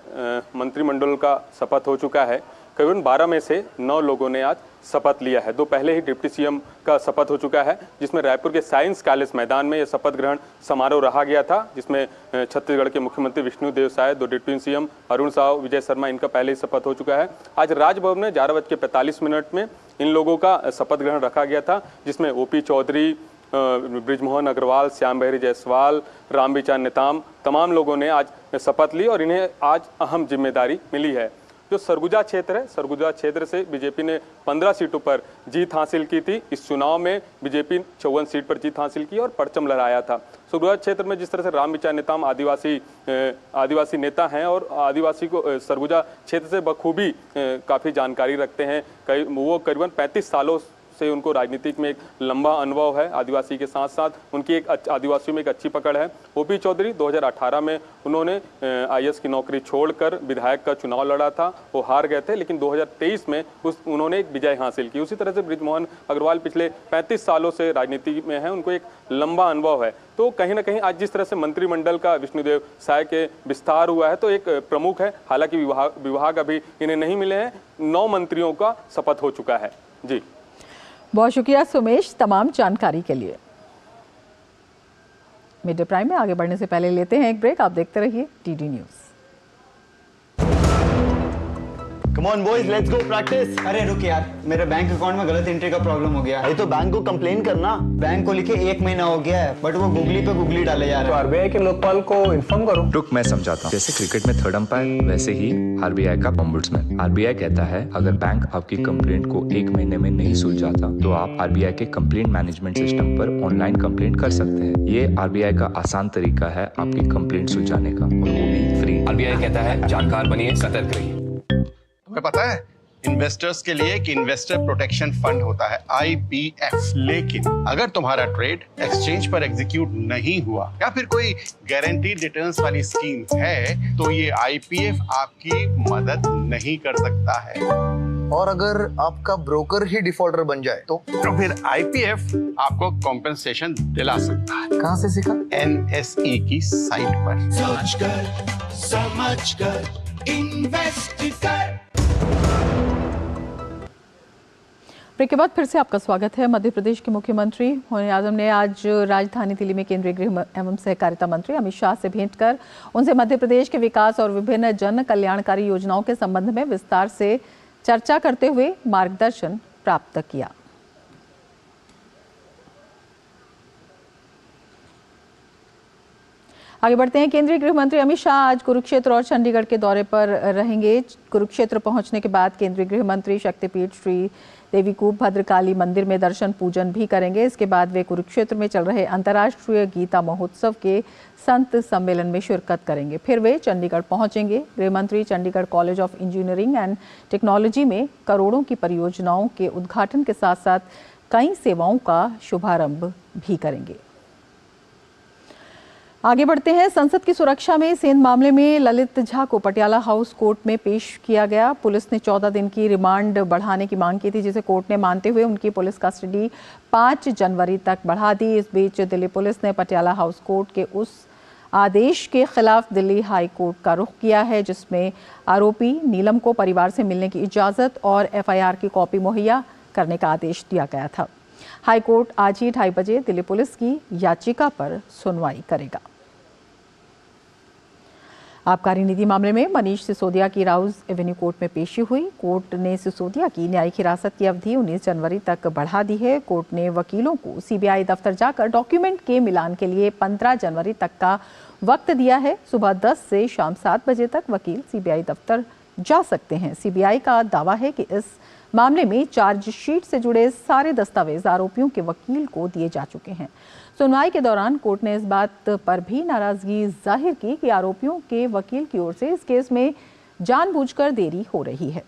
मंत्रिमंडल का शपथ हो चुका है, करीबन 12 में से 9 लोगों ने आज शपथ लिया है। 2 पहले ही डिप्टी सीएम का शपथ हो चुका है, जिसमें रायपुर के साइंस कॉलेज मैदान में यह शपथ ग्रहण समारोह रखा गया था, जिसमें छत्तीसगढ़ के मुख्यमंत्री विष्णुदेव साय, 2 डिप्टी सीएम अरुण साव, विजय शर्मा, इनका पहले ही शपथ हो चुका है। आज राजभवन में 11:45 में इन लोगों का शपथ ग्रहण रखा गया था, जिसमें ओपी चौधरी, बृजमोहन अग्रवाल, श्याम बिहारी जायसवाल, रामविचार नेताम, तमाम लोगों ने आज शपथ ली और इन्हें आज अहम जिम्मेदारी मिली है। जो सरगुजा क्षेत्र है, सरगुजा क्षेत्र से बीजेपी ने 15 सीटों पर जीत हासिल की थी। इस चुनाव में बीजेपी 54 सीट पर जीत हासिल की और परचम लहराया था। सरगुजा क्षेत्र में जिस तरह से रामविचार नेताम आदिवासी नेता हैं और आदिवासी को सरगुजा क्षेत्र से बखूबी काफ़ी जानकारी रखते हैं। वो करीबन 35 सालों से उनको राजनीतिक में एक लंबा अनुभव है। आदिवासी के साथ साथ उनकी एक आदिवासियों में एक अच्छी पकड़ है। ओपी चौधरी 2018 में उन्होंने आईएएस की नौकरी छोड़कर विधायक का चुनाव लड़ा था, वो हार गए थे, लेकिन 2023 में उन्होंने एक विजय हासिल की। उसी तरह से बृजमोहन अग्रवाल पिछले 35 सालों से राजनीति में है, उनको एक लंबा अनुभव है। तो कहीं ना कहीं आज जिस तरह से मंत्रिमंडल का विष्णुदेव साय के विस्तार हुआ है, तो एक प्रमुख है। हालांकि विभाग अभी इन्हें नहीं मिले हैं। 9 मंत्रियों का शपथ हो चुका है। जी, बहुत शुक्रिया सुमेश तमाम जानकारी के लिए। मिड डे प्राइम में आगे बढ़ने से पहले लेते हैं एक ब्रेक। आप देखते रहिए DD news. Come on boys, let's go practice। अरे रुक यार, मेरे बैंक अकाउंट में गलत एंट्री का प्रॉब्लम हो गया है। तो बैंक को कंप्लेन करना। बैंक को लिखे 1 महीना हो गया है, बट वो गूगली पे गूगली डाले जा रहे हैं। तो आरबीआई के लोकपाल को इन्फॉर्म करो। रुक, मैं समझाता हूँ। जैसे क्रिकेट में 3rd अंपायर, वैसे ही आरबीआई का ओम्बुड्समैन। आरबीआई कहता है अगर बैंक आपकी कंप्लेंट को 1 महीने में नहीं सुलझाता तो आप आरबीआई के कंप्लेंट मैनेजमेंट सिस्टम पर ऑनलाइन कंप्लेंट कर सकते हैं। ये आरबीआई का आसान तरीका है आपकी कंप्लेंट सुलझाने का, और वो भी फ्री। आरबीआई कहता है जानकार बनिए, सतर्क रहिए। तुम्हें पता है इन्वेस्टर्स के लिए कि इन्वेस्टर प्रोटेक्शन फंड होता है IPF, लेकिन अगर तुम्हारा ट्रेड एक्सचेंज पर एग्जीक्यूट नहीं हुआ या फिर कोई गारंटीड रिटर्न्स वाली स्कीम है तो ये IPF आपकी मदद नहीं कर सकता है। और अगर आपका ब्रोकर ही डिफॉल्टर बन जाए तो फिर IPF आपको कॉम्पेंसेशन दिला सकता है। कहाँ से सीखा? NSE की साइट पर। सोचकर समझकर इन्वेस्ट कर। ब्रेक के बाद फिर से आपका स्वागत है। मध्य प्रदेश के मुख्यमंत्री वजीर आजम ने आज राजधानी दिल्ली में केंद्रीय गृह एवं सहकारिता मंत्री अमित शाह से भेंट कर उनसे मध्य प्रदेश के विकास और विभिन्न जन कल्याणकारी योजनाओं के संबंध में विस्तार से चर्चा करते हुए मार्गदर्शन प्राप्त किया। आगे बढ़ते हैं। केंद्रीय गृह मंत्री अमित शाह आज कुरुक्षेत्र और चंडीगढ़ के दौरे पर रहेंगे। कुरुक्षेत्र पहुंचने के बाद केंद्रीय गृह मंत्री शक्तिपीठ श्री देवीकूप भद्रकाली मंदिर में दर्शन पूजन भी करेंगे। इसके बाद वे कुरुक्षेत्र में चल रहे अंतर्राष्ट्रीय गीता महोत्सव के संत सम्मेलन में शिरकत करेंगे। फिर वे चंडीगढ़ पहुंचेंगे। गृह मंत्री Chandigarh college of engineering and technology में करोड़ों की परियोजनाओं के उद्घाटन के साथ साथ कई सेवाओं का शुभारंभ भी करेंगे। आगे बढ़ते हैं। संसद की सुरक्षा में सेंध मामले में ललित झा को पटियाला हाउस कोर्ट में पेश किया गया। पुलिस ने 14 दिन की रिमांड बढ़ाने की मांग की थी, जिसे कोर्ट ने मानते हुए उनकी पुलिस कस्टडी 5 जनवरी तक बढ़ा दी। इस बीच दिल्ली पुलिस ने पटियाला हाउस कोर्ट के उस आदेश के खिलाफ दिल्ली हाई कोर्ट का रुख किया है, जिसमें आरोपी नीलम को परिवार से मिलने की इजाजत और FIR की कॉपी मुहैया करने का आदेश दिया गया था। हाई कोर्ट आज ही 2:30 बजे दिल्ली पुलिस की याचिका पर सुनवाई करेगा। आबकारी निधि मामले में मनीष सिसोदिया की राउज एवेन्यू कोर्ट में पेशी हुई। कोर्ट ने सिसोदिया की न्यायिक हिरासत की अवधि 19 जनवरी तक बढ़ा दी है। कोर्ट ने वकीलों को CBI दफ्तर जाकर डॉक्यूमेंट के मिलान के लिए 15 जनवरी तक का वक्त दिया है। सुबह 10 से शाम 7 बजे तक वकील CBI दफ्तर जा सकते हैं। CBI का दावा है कि इस मामले में चार्जशीट से जुड़े सारे दस्तावेज आरोपियों के वकील को दिए जा चुके हैं। सुनवाई के दौरान कोर्ट ने इस बात पर भी नाराजगी जाहिर की कि आरोपियों के वकील की ओर से इस केस में जानबूझकर देरी हो रही है।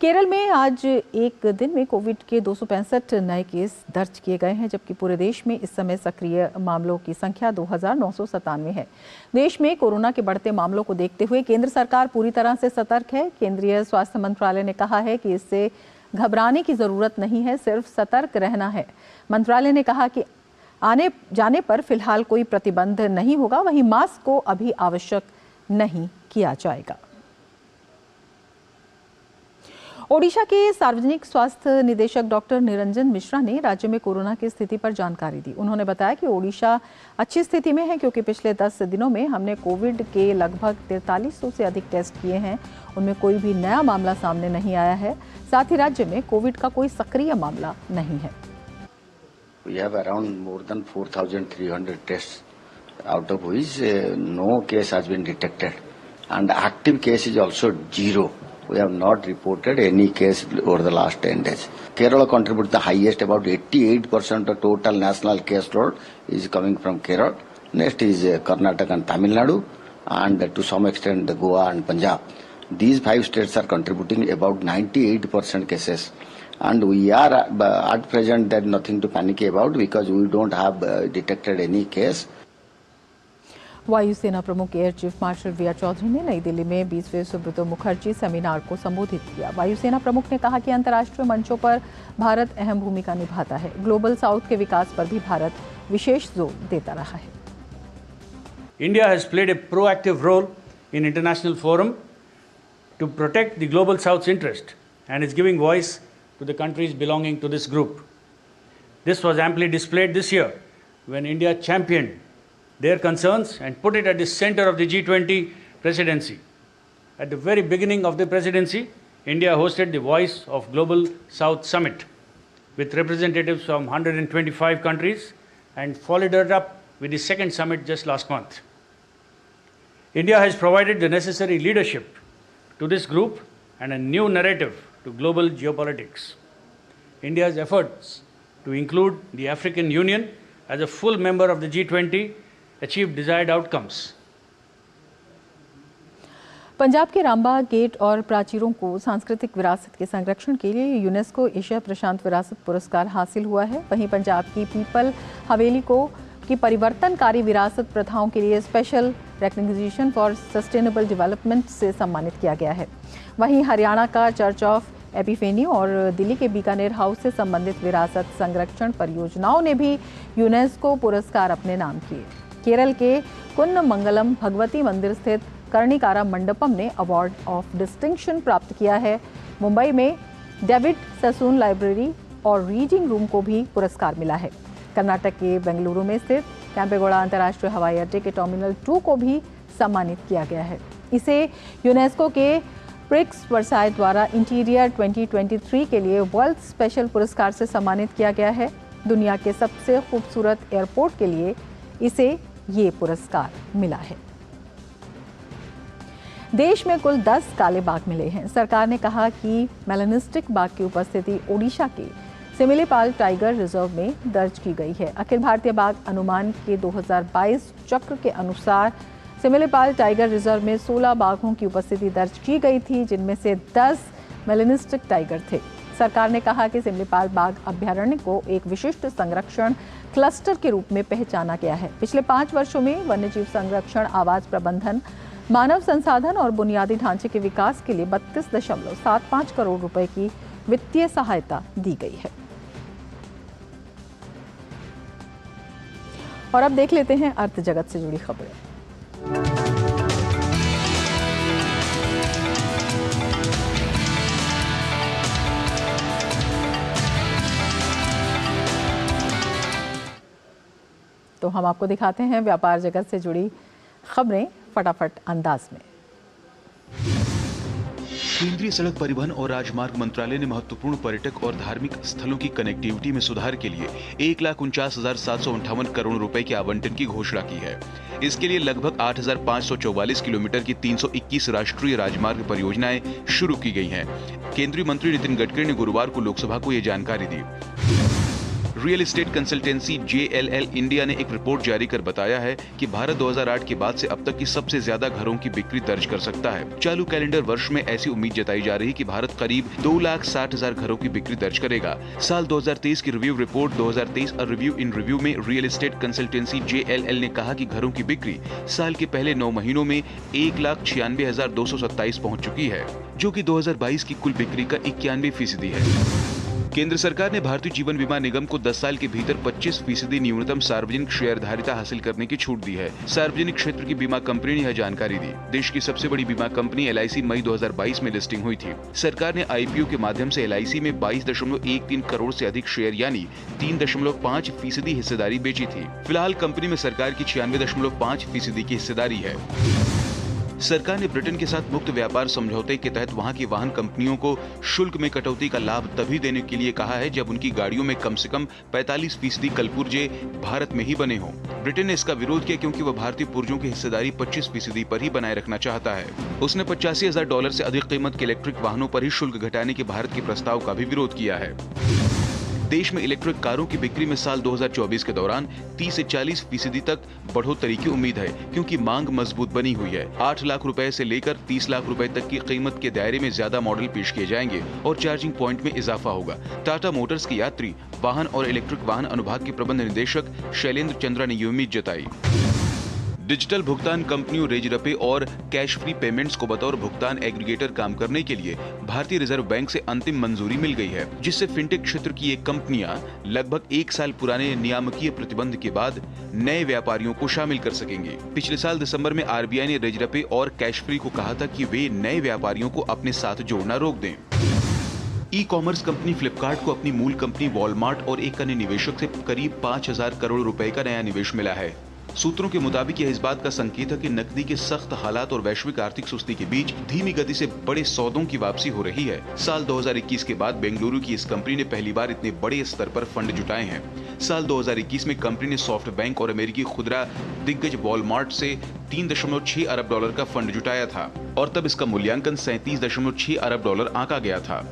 केरल में आज एक दिन में कोविड के 265 नए केस दर्ज किए गए हैं, जबकि पूरे देश में इस समय सक्रिय मामलों की संख्या 2997 है। देश में कोरोना के बढ़ते मामलों को देखते हुए केंद्र सरकार पूरी तरह से सतर्क है। केंद्रीय स्वास्थ्य मंत्रालय ने कहा है कि इससे घबराने की जरूरत नहीं है, सिर्फ सतर्क रहना है। मंत्रालय ने कहा कि आने जाने पर फिलहाल कोई प्रतिबंध नहीं होगा, वहीं मास्क को अभी आवश्यक नहीं किया जाएगा। ओडिशा के सार्वजनिक स्वास्थ्य निदेशक डॉक्टर निरंजन मिश्रा ने राज्य में कोरोना की स्थिति पर जानकारी दी। उन्होंने बताया कि ओडिशा अच्छी स्थिति में है, क्योंकि पिछले 10 दिनों में हमने कोविड के लगभग 4300 से अधिक टेस्ट किए हैं। उनमें कोई भी नया मामला सामने नहीं आया है। साथ ही राज्य में कोविड का कोई सक्रिय मामला नहीं है। We have around more than 4,300 tests, out of which no case has been detected, and active case is also 0. We have not reported any case over the last 10 days. Kerala contributes the highest, about 88% of total national case load is coming from Kerala. Next is Karnataka and Tamil Nadu, and to some extent Goa and Punjab. These 5 states are contributing about 98% cases. And we are at present there nothing to panic about, because we don't have detected any case. वायुसेना प्रमुख air chief marshal V R Chaudhari ने नई दिल्ली में 20वें Subroto Mukherjee seminar को संबोधित किया। वायुसेना प्रमुख ने कहा कि अंतर्राष्ट्रीय मंचों पर भारत अहम भूमिका निभाता है। ग्लोबल साउथ के विकास पर भी भारत विशेष जोर देता रहा है। India has played a proactive role in international forum to protect the global South's interest and is giving voice to the countries belonging to this group. This was amply displayed this year when India championed their concerns and put it at the center of the G20 presidency. At the very beginning of the presidency, India hosted the Voice of Global South Summit with representatives from 125 countries and followed it up with the second summit just last month. India has provided the necessary leadership to this group and a new narrative to global geopolitics. India's efforts to include the African Union as a full member of the G20 achieved desired outcomes. Punjab के Rambagh gate और प्राचीरों को सांस्कृतिक विरासत के संरक्षण के लिए UNESCO Asia प्रशांत विरासत पुरस्कार हासिल हुआ है। वहीं पंजाब की पीपल हवेली को की परिवर्तनकारी विरासत प्रथाओं के लिए special recognition for sustainable development से सम्मानित किया गया है। वहीं हरियाणा का चर्च ऑफ एपिफेनी और दिल्ली के बीकानेर हाउस से संबंधित विरासत संरक्षण परियोजनाओं ने भी यूनेस्को पुरस्कार अपने नाम किए। केरल के कुन्नमंगलम भगवती मंदिर स्थित कर्णिकारा मंडपम ने अवार्ड ऑफ डिस्टिंक्शन प्राप्त किया है। मुंबई में डेविड ससून लाइब्रेरी और रीडिंग रूम को भी पुरस्कार मिला है। कर्नाटक के बेंगलुरु में स्थित कैंपेगौड़ा अंतर्राष्ट्रीय हवाई अड्डे के टर्मिनल 2 को भी सम्मानित किया गया है। इसे यूनेस्को के प्रिक्स वर्साय द्वारा इंटीरियर 2023 के लिए वर्ल्ड स्पेशल पुरस्कार से सम्मानित किया गया है। दुनिया के सबसे खूबसूरत एयरपोर्ट के लिए इसे ये पुरस्कार मिला है। देश में कुल 10 काले बाघ मिले हैं। सरकार ने कहा कि मेलानिस्टिक बाघ की उपस्थिति ओडिशा के सिमिलीपाल टाइगर रिजर्व में दर्ज की गई है। अखिल भारतीय बाघ अनुमान के 2022 चक्र के अनुसार सिमिलीपाल टाइगर रिजर्व में 16 बाघों की उपस्थिति दर्ज की गई थी, जिनमें से 10 मेलानिस्टिक टाइगर थे। सरकार ने कहा कि सिमिलीपाल बाघ अभ्यारण्य को एक विशिष्ट संरक्षण क्लस्टर के रूप में पहचाना गया है। पिछले 5 वर्षों में वन्यजीव संरक्षण, आवास प्रबंधन, मानव संसाधन और बुनियादी ढांचे के विकास के लिए 32.75 करोड़ रुपए की वित्तीय सहायता दी गई है। और अब देख लेते हैं अर्थ जगत से जुड़ी खबरें। तो हम आपको दिखाते हैं व्यापार जगत से जुड़ी खबरें फटाफट अंदाज में। केंद्रीय सड़क परिवहन और राजमार्ग मंत्रालय ने महत्वपूर्ण पर्यटक और धार्मिक स्थलों की कनेक्टिविटी में सुधार के लिए 1,49,758 करोड़ रुपए के आवंटन की घोषणा की है। इसके लिए लगभग 8,544 किलोमीटर की 321 राष्ट्रीय राजमार्ग परियोजनाएं शुरू की गई हैं। केंद्रीय मंत्री नितिन गडकरी ने गुरुवार को लोकसभा को ये जानकारी दी। Real estate consultancy JLL India ने एक रिपोर्ट जारी कर बताया है कि भारत 2008 के बाद से अब तक की सबसे ज्यादा घरों की बिक्री दर्ज कर सकता है। चालू कैलेंडर वर्ष में ऐसी उम्मीद जताई जा रही है कि भारत करीब 2,60,000 घरों की बिक्री दर्ज करेगा। साल 2023 की रिव्यू रिपोर्ट 2023 रिव्यू इन रिव्यू में रियल एस्टेट कंसल्टेंसी JLL ने कहा कि घरों की बिक्री साल के पहले 9 महीनों में 1,96,227 पहुँच चुकी है, जो कि 2022 की कुल बिक्री का 91% है। केंद्र सरकार ने भारतीय जीवन बीमा निगम को 10 साल के भीतर 25% न्यूनतम सार्वजनिक शेयरधारिता हासिल करने की छूट दी है। सार्वजनिक क्षेत्र की बीमा कंपनी ने यह जानकारी दी। देश की सबसे बड़ी बीमा कंपनी LIC मई 2022 में लिस्टिंग हुई थी। सरकार ने IPO के माध्यम से LIC में 22.13 करोड़ से अधिक शेयर यानी 3.5% हिस्सेदारी बेची थी। फिलहाल कंपनी में सरकार की 96.5% की हिस्सेदारी है। सरकार ने ब्रिटेन के साथ मुक्त व्यापार समझौते के तहत वहां की वाहन कंपनियों को शुल्क में कटौती का लाभ तभी देने के लिए कहा है जब उनकी गाड़ियों में कम से कम 45% कलपुर्जे भारत में ही बने हों। ब्रिटेन ने इसका विरोध किया क्योंकि वह भारतीय पुर्जों की हिस्सेदारी 25% पर ही बनाए रखना चाहता है। उसने $85,000 से अधिक कीमत के इलेक्ट्रिक वाहनों पर ही शुल्क घटाने के भारत के प्रस्ताव का भी विरोध किया है। देश में इलेक्ट्रिक कारों की बिक्री में साल 2024 के दौरान 30 से 40% तक बढ़ोतरी की उम्मीद है, क्योंकि मांग मजबूत बनी हुई है। 8 लाख रुपए से लेकर 30 लाख रुपए तक की कीमत के दायरे में ज्यादा मॉडल पेश किए जाएंगे और चार्जिंग पॉइंट में इजाफा होगा। टाटा मोटर्स के यात्री वाहन और इलेक्ट्रिक वाहन अनुभाग के प्रबंध निदेशक शैलेंद्र चंद्रा ने ये उम्मीद जताई। डिजिटल भुगतान कंपनियों रेजरपे और कैश फ्री पेमेंट्स को बतौर भुगतान एग्रीगेटर काम करने के लिए भारतीय रिजर्व बैंक से अंतिम मंजूरी मिल गई है, जिससे फिनटेक क्षेत्र की ये कंपनियां लगभग 1 साल पुराने नियामकीय प्रतिबंध के बाद नए व्यापारियों को शामिल कर सकेंगे। पिछले साल दिसंबर में RBI ने रेजरपे और कैश फ्री को कहा था कि वे नए व्यापारियों को अपने साथ जोड़ना रोक दें। ई-कॉमर्स कंपनी फ्लिपकार्ट को अपनी मूल कंपनी वॉलमार्ट और एक अन्य निवेशक से करीब 5,000 करोड़ रुपए का नया निवेश मिला है। सूत्रों के मुताबिक यह इस बात का संकेत है कि नकदी के सख्त हालात और वैश्विक आर्थिक सुस्ती के बीच धीमी गति से बड़े सौदों की वापसी हो रही है। साल 2021 के बाद बेंगलुरु की इस कंपनी ने पहली बार इतने बड़े स्तर पर फंड जुटाए हैं। साल 2021 में कंपनी ने सॉफ्ट बैंक और अमेरिकी खुदरा दिग्गज वॉलमार्ट से $3.6 अरब का फंड जुटाया था और तब इसका मूल्यांकन $37.6 अरब आंका गया था।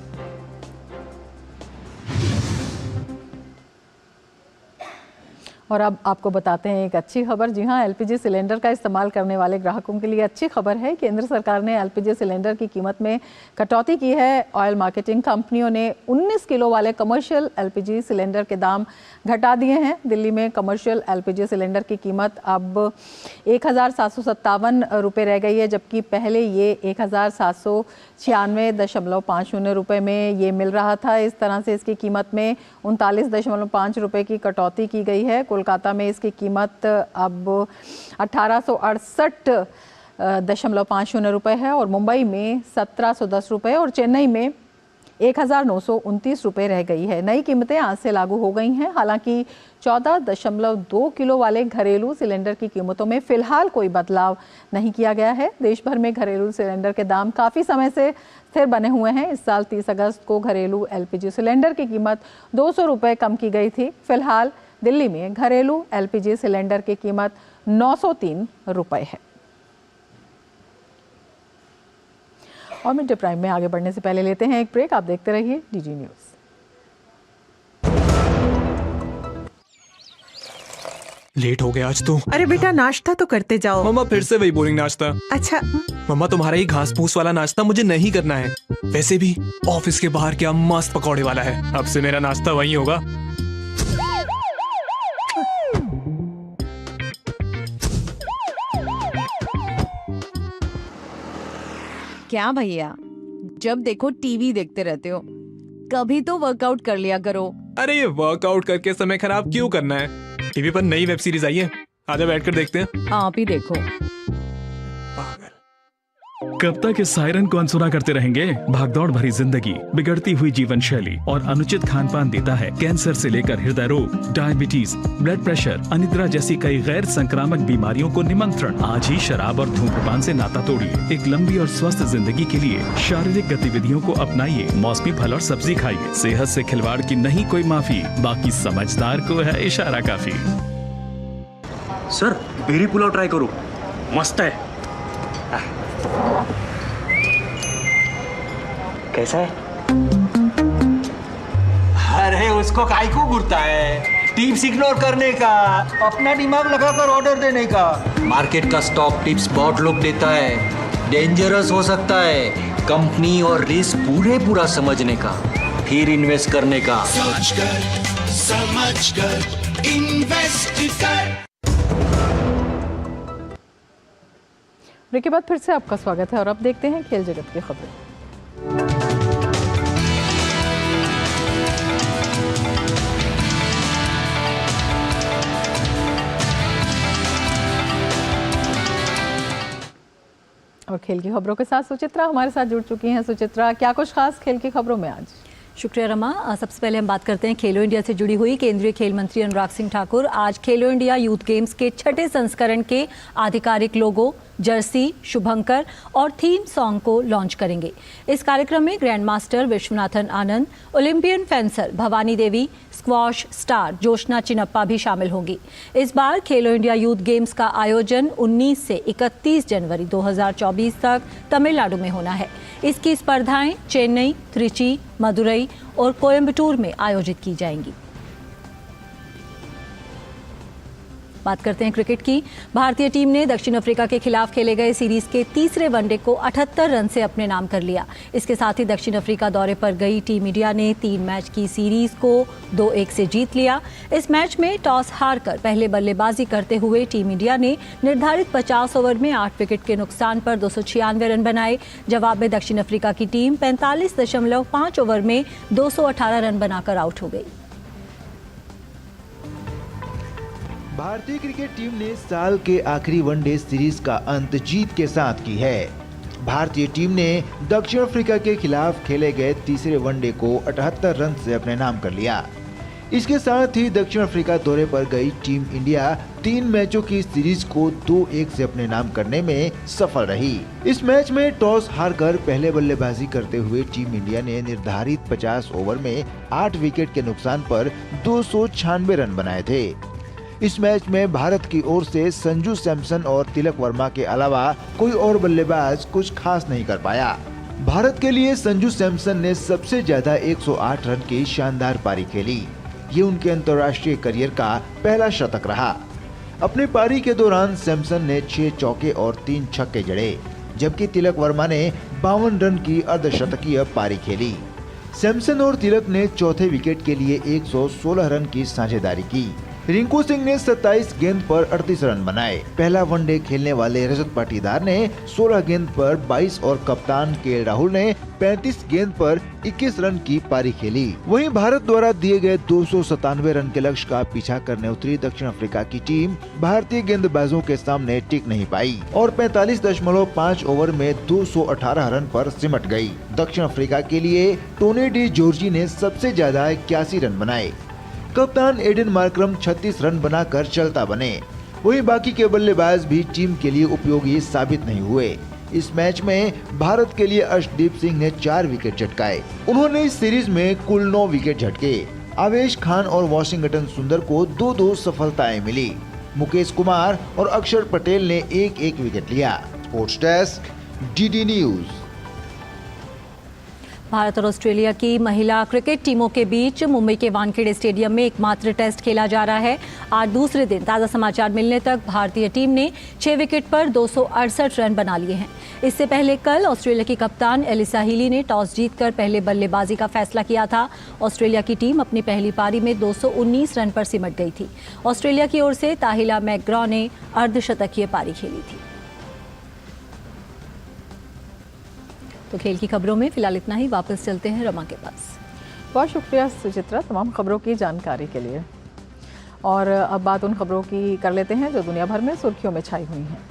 और अब आपको बताते हैं एक अच्छी खबर। जी हां, LPG सिलेंडर का इस्तेमाल करने वाले ग्राहकों के लिए अच्छी खबर है। केंद्र सरकार ने LPG सिलेंडर की कीमत में कटौती की है। ऑयल मार्केटिंग कंपनियों ने 19 किलो वाले कमर्शियल LPG सिलेंडर के दाम घटा दिए हैं। दिल्ली में कमर्शियल LPG सिलेंडर की कीमत अब 1,757 रुपये रह गई है, जबकि पहले ये 1,796.50 रुपये में ये मिल रहा था। इस तरह से इसकी कीमत में 39.5 रुपये की कटौती की गई है। कोलकाता में इसकी कीमत अब 1868 17.50 रुपये है और मुंबई में 1710 रुपये और चेन्नई में 1929 रुपये रह गई है। नई कीमतें आज से लागू हो गई हैं। हालांकि 14.2 किलो वाले घरेलू सिलेंडर की कीमतों में फिलहाल कोई बदलाव नहीं किया गया है। देश भर में घरेलू सिलेंडर के दाम काफ़ी समय से स्थिर बने हुए हैं। इस साल 30 अगस्त को घरेलू LPG सिलेंडर की कीमत 200 रुपये कम की गई थी। फिलहाल दिल्ली में घरेलू LPG सिलेंडर की कीमत 903 रुपये है। और मिड डे प्राइम में आगे बढ़ने से पहले लेते हैं एक ब्रेक। आप देखते रहिए DG न्यूज़। लेट हो गया आज तो। अरे बेटा नाश्ता तो करते जाओ। मम्मा फिर से वही बोरिंग नाश्ता। अच्छा मम्मा तुम्हारा ही घास फूस वाला नाश्ता मुझे नहीं करना है। वैसे भी ऑफिस के बाहर क्या मस्त पकौड़े वाला है। अब से मेरा नाश्ता वही होगा। क्या भैया, जब देखो टीवी देखते रहते हो, कभी तो वर्कआउट कर लिया करो। अरे ये वर्कआउट करके समय खराब क्यों करना है? टीवी पर नई वेब सीरीज आई है, आजा बैठकर देखते हैं। आप ही देखो। कब तक इस सायरन को अनसुना करते रहेंगे? भागदौड़ भरी जिंदगी, बिगड़ती हुई जीवन शैली और अनुचित खान पान देता है कैंसर से लेकर हृदय रोग, डायबिटीज, ब्लड प्रेशर, अनिद्रा जैसी कई गैर संक्रामक बीमारियों को निमंत्रण। आज ही शराब और धूम्रपान से नाता तोड़िए। एक लंबी और स्वस्थ जिंदगी के लिए शारीरिक गतिविधियों को अपनाइए। मौसमी फल और सब्जी खाइए। सेहत से खिलवाड़ की नहीं कोई माफी, बाकी समझदार को है इशारा काफी। सर बेरी पुलाव ट्राई करो, मस्त है। कैसा है? अरे उसको काहे को घूरता है? टिप्स इग्नोर करने का, अपना दिमाग लगाकर ऑर्डर देने का। मार्केट का स्टॉक टिप्स बहुत लोग देता है, डेंजरस हो सकता है। कंपनी और रिस्क पूरा समझने का, फिर इन्वेस्ट करने का। सोच कर समझ कर इन्वेस्ट कर। ब्रेक के बाद फिर से आपका स्वागत है और अब देखते हैं खेल जगत की खबरें। और खेल की खबरों के साथ सुचित्रा हमारे साथ जुड़ चुकी हैं। सुचित्रा, क्या कुछ खास खेल की खबरों में आज? शुक्रिया रमा। सबसे पहले हम बात करते हैं खेलो इंडिया से जुड़ी हुई। केंद्रीय खेल मंत्री अनुराग सिंह ठाकुर आज खेलो इंडिया यूथ गेम्स के 6ठे संस्करण के आधिकारिक लोगो, जर्सी, शुभंकर और थीम सॉन्ग को लॉन्च करेंगे। इस कार्यक्रम में grand master Viswanathan Anand, Olympian fencer Bhavani Devi, squash star Joshna Chinappa भी शामिल होंगी। इस बार खेलो इंडिया यूथ गेम्स का आयोजन 19 से 31 जनवरी 2024 तक तमिलनाडु में होना है। इसकी स्पर्धाएं चेन्नई, त्रिची, मदुरई और कोयम्बटूर में आयोजित की जाएंगी। बात करते हैं क्रिकेट की। भारतीय टीम ने दक्षिण अफ्रीका के खिलाफ खेले गए सीरीज के तीसरे वनडे को 78 रन से अपने नाम कर लिया। इसके साथ ही दक्षिण अफ्रीका दौरे पर गई टीम इंडिया ने 3 मैच की सीरीज को 2-1 से जीत लिया। इस मैच में टॉस हारकर पहले बल्लेबाजी करते हुए टीम इंडिया ने निर्धारित 50 ओवर में 8 विकेट के नुकसान पर 296 रन बनाए। जवाब में दक्षिण अफ्रीका की टीम 45.5 ओवर में 218 रन बनाकर आउट हो गई। भारतीय क्रिकेट टीम ने साल के आखिरी वनडे सीरीज का अंत जीत के साथ की है। भारतीय टीम ने दक्षिण अफ्रीका के खिलाफ खेले गए तीसरे वनडे को 78 रन से अपने नाम कर लिया। इसके साथ ही दक्षिण अफ्रीका दौरे पर गई टीम इंडिया 3 मैचों की सीरीज को 2-1 से अपने नाम करने में सफल रही। इस मैच में टॉस हारकर पहले बल्लेबाजी करते हुए टीम इंडिया ने निर्धारित 50 ओवर में 8 विकेट के नुकसान पर 296 रन बनाए थे। इस मैच में भारत की ओर से संजू सैमसन और तिलक वर्मा के अलावा कोई और बल्लेबाज कुछ खास नहीं कर पाया। भारत के लिए संजू सैमसन ने सबसे ज्यादा 108 रन की शानदार पारी खेली। ये उनके अंतर्राष्ट्रीय करियर का पहला शतक रहा। अपनी पारी के दौरान सैमसन ने 6 चौके और 3 छक्के जड़े, जबकि तिलक वर्मा ने 52 रन की अर्धशतकीय पारी खेली। सैमसन और तिलक ने चौथे विकेट के लिए 116 रन की साझेदारी की। रिंकू सिंह ने 27 गेंद पर 38 रन बनाए। पहला वनडे खेलने वाले रजत पाटीदार ने 16 गेंद पर 22 और कप्तान के राहुल ने 35 गेंद पर 21 रन की पारी खेली। वहीं भारत द्वारा दिए गए 297 रन के लक्ष्य का पीछा करने उतरी दक्षिण अफ्रीका की टीम भारतीय गेंदबाजों के सामने टिक नहीं पाई और 45.5 ओवर में 218 रन पर सिमट गई। दक्षिण अफ्रीका के लिए टोनी डी जॉर्जी ने सबसे ज्यादा 81 रन बनाए। कप्तान एडन मार्करम 36 रन बनाकर चलता बने। वहीं बाकी के बल्लेबाज भी टीम के लिए उपयोगी साबित नहीं हुए। इस मैच में भारत के लिए अर्शदीप सिंह ने 4 विकेट झटकाए। उन्होंने इस सीरीज में कुल 9 विकेट झटके। आवेश खान और वॉशिंगटन सुंदर को 2-2 सफलताएं मिली। मुकेश कुमार और अक्षर पटेल ने 1-1 विकेट लिया। Sports desk, DD news. Bharat और ऑस्ट्रेलिया की महिला क्रिकेट टीमों के बीच मुंबई के वानखेड़े स्टेडियम में एकमात्र टेस्ट खेला जा रहा है। आज दूसरे दिन ताज़ा समाचार मिलने तक भारतीय टीम ने 6 विकेट पर 268 रन बना लिए हैं। इससे पहले कल ऑस्ट्रेलिया की कप्तान एलिसा हीली ने टॉस जीतकर पहले बल्लेबाजी का फैसला किया था। ऑस्ट्रेलिया की टीम अपनी पहली पारी में 219 रन पर सिमट गई थी। ऑस्ट्रेलिया की ओर से ताहिला मैकग्रॉ ने अर्धशतकीय पारी खेली थी। तो खेल की खबरों में फिलहाल इतना ही। वापस चलते हैं रमा के पास। बहुत शुक्रिया सुचित्रा तमाम खबरों की जानकारी के लिए। और अब बात उन खबरों की कर लेते हैं जो दुनिया भर में सुर्खियों में छाई हुई हैं।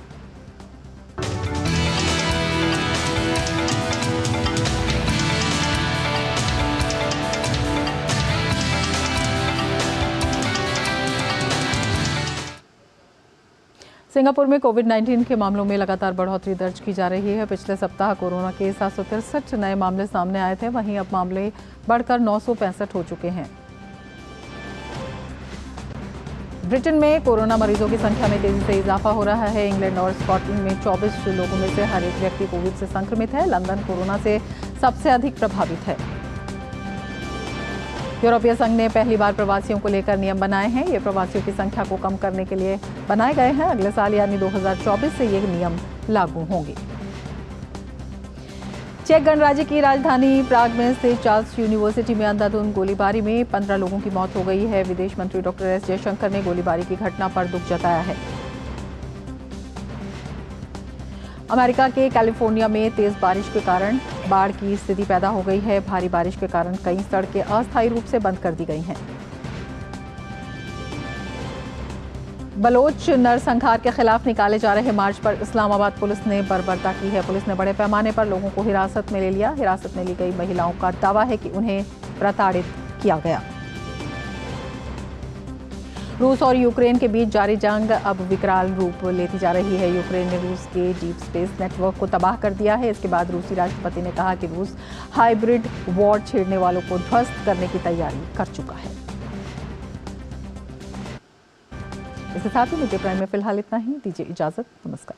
सिंगापुर में कोविड-19 के मामलों में लगातार बढ़ोतरी दर्ज की जा रही है। पिछले सप्ताह कोरोना के 763 नए मामले सामने आए थे। वहीं अब मामले बढ़कर 965 हो चुके हैं। ब्रिटेन में कोरोना मरीजों की संख्या में तेजी से इजाफा हो रहा है। इंग्लैंड और स्कॉटलैंड में 24 लोगों में से हर एक व्यक्ति कोविड से संक्रमित है। लंदन कोरोना से सबसे अधिक प्रभावित है। यूरोपीय संघ ने पहली बार प्रवासियों को लेकर नियम बनाए हैं। ये प्रवासियों की संख्या को कम करने के लिए बनाए गए हैं। अगले साल यानी 2024 से ये नियम लागू होंगे। चेक गणराज्य की राजधानी प्राग में स्थित चार्ल्स यूनिवर्सिटी में अंधाधुंध गोलीबारी में 15 लोगों की मौत हो गई है। विदेश मंत्री डॉक्टर एस जयशंकर ने गोलीबारी की घटना पर दुख जताया है। अमेरिका के कैलिफोर्निया में तेज बारिश के कारण बाढ़ की स्थिति पैदा हो गई है। भारी बारिश के कारण कई सड़कें अस्थायी रूप से बंद कर दी गई हैं। बलोच नरसंहार के खिलाफ निकाले जा रहे मार्च पर इस्लामाबाद पुलिस ने बर्बरता की है। पुलिस ने बड़े पैमाने पर लोगों को हिरासत में ले लिया। हिरासत में ली गई महिलाओं का दावा है कि उन्हें प्रताड़ित किया गया। रूस और यूक्रेन के बीच जारी जंग अब विकराल रूप लेती जा रही है। यूक्रेन ने रूस के डीप स्पेस नेटवर्क को तबाह कर दिया है। इसके बाद रूसी राष्ट्रपति ने कहा कि रूस हाइब्रिड वॉर छेड़ने वालों को ध्वस्त करने की तैयारी कर चुका है। इसके साथ ही मीडिया प्राइम में फिलहाल इतना ही। दीजिए इजाजत। नमस्कार।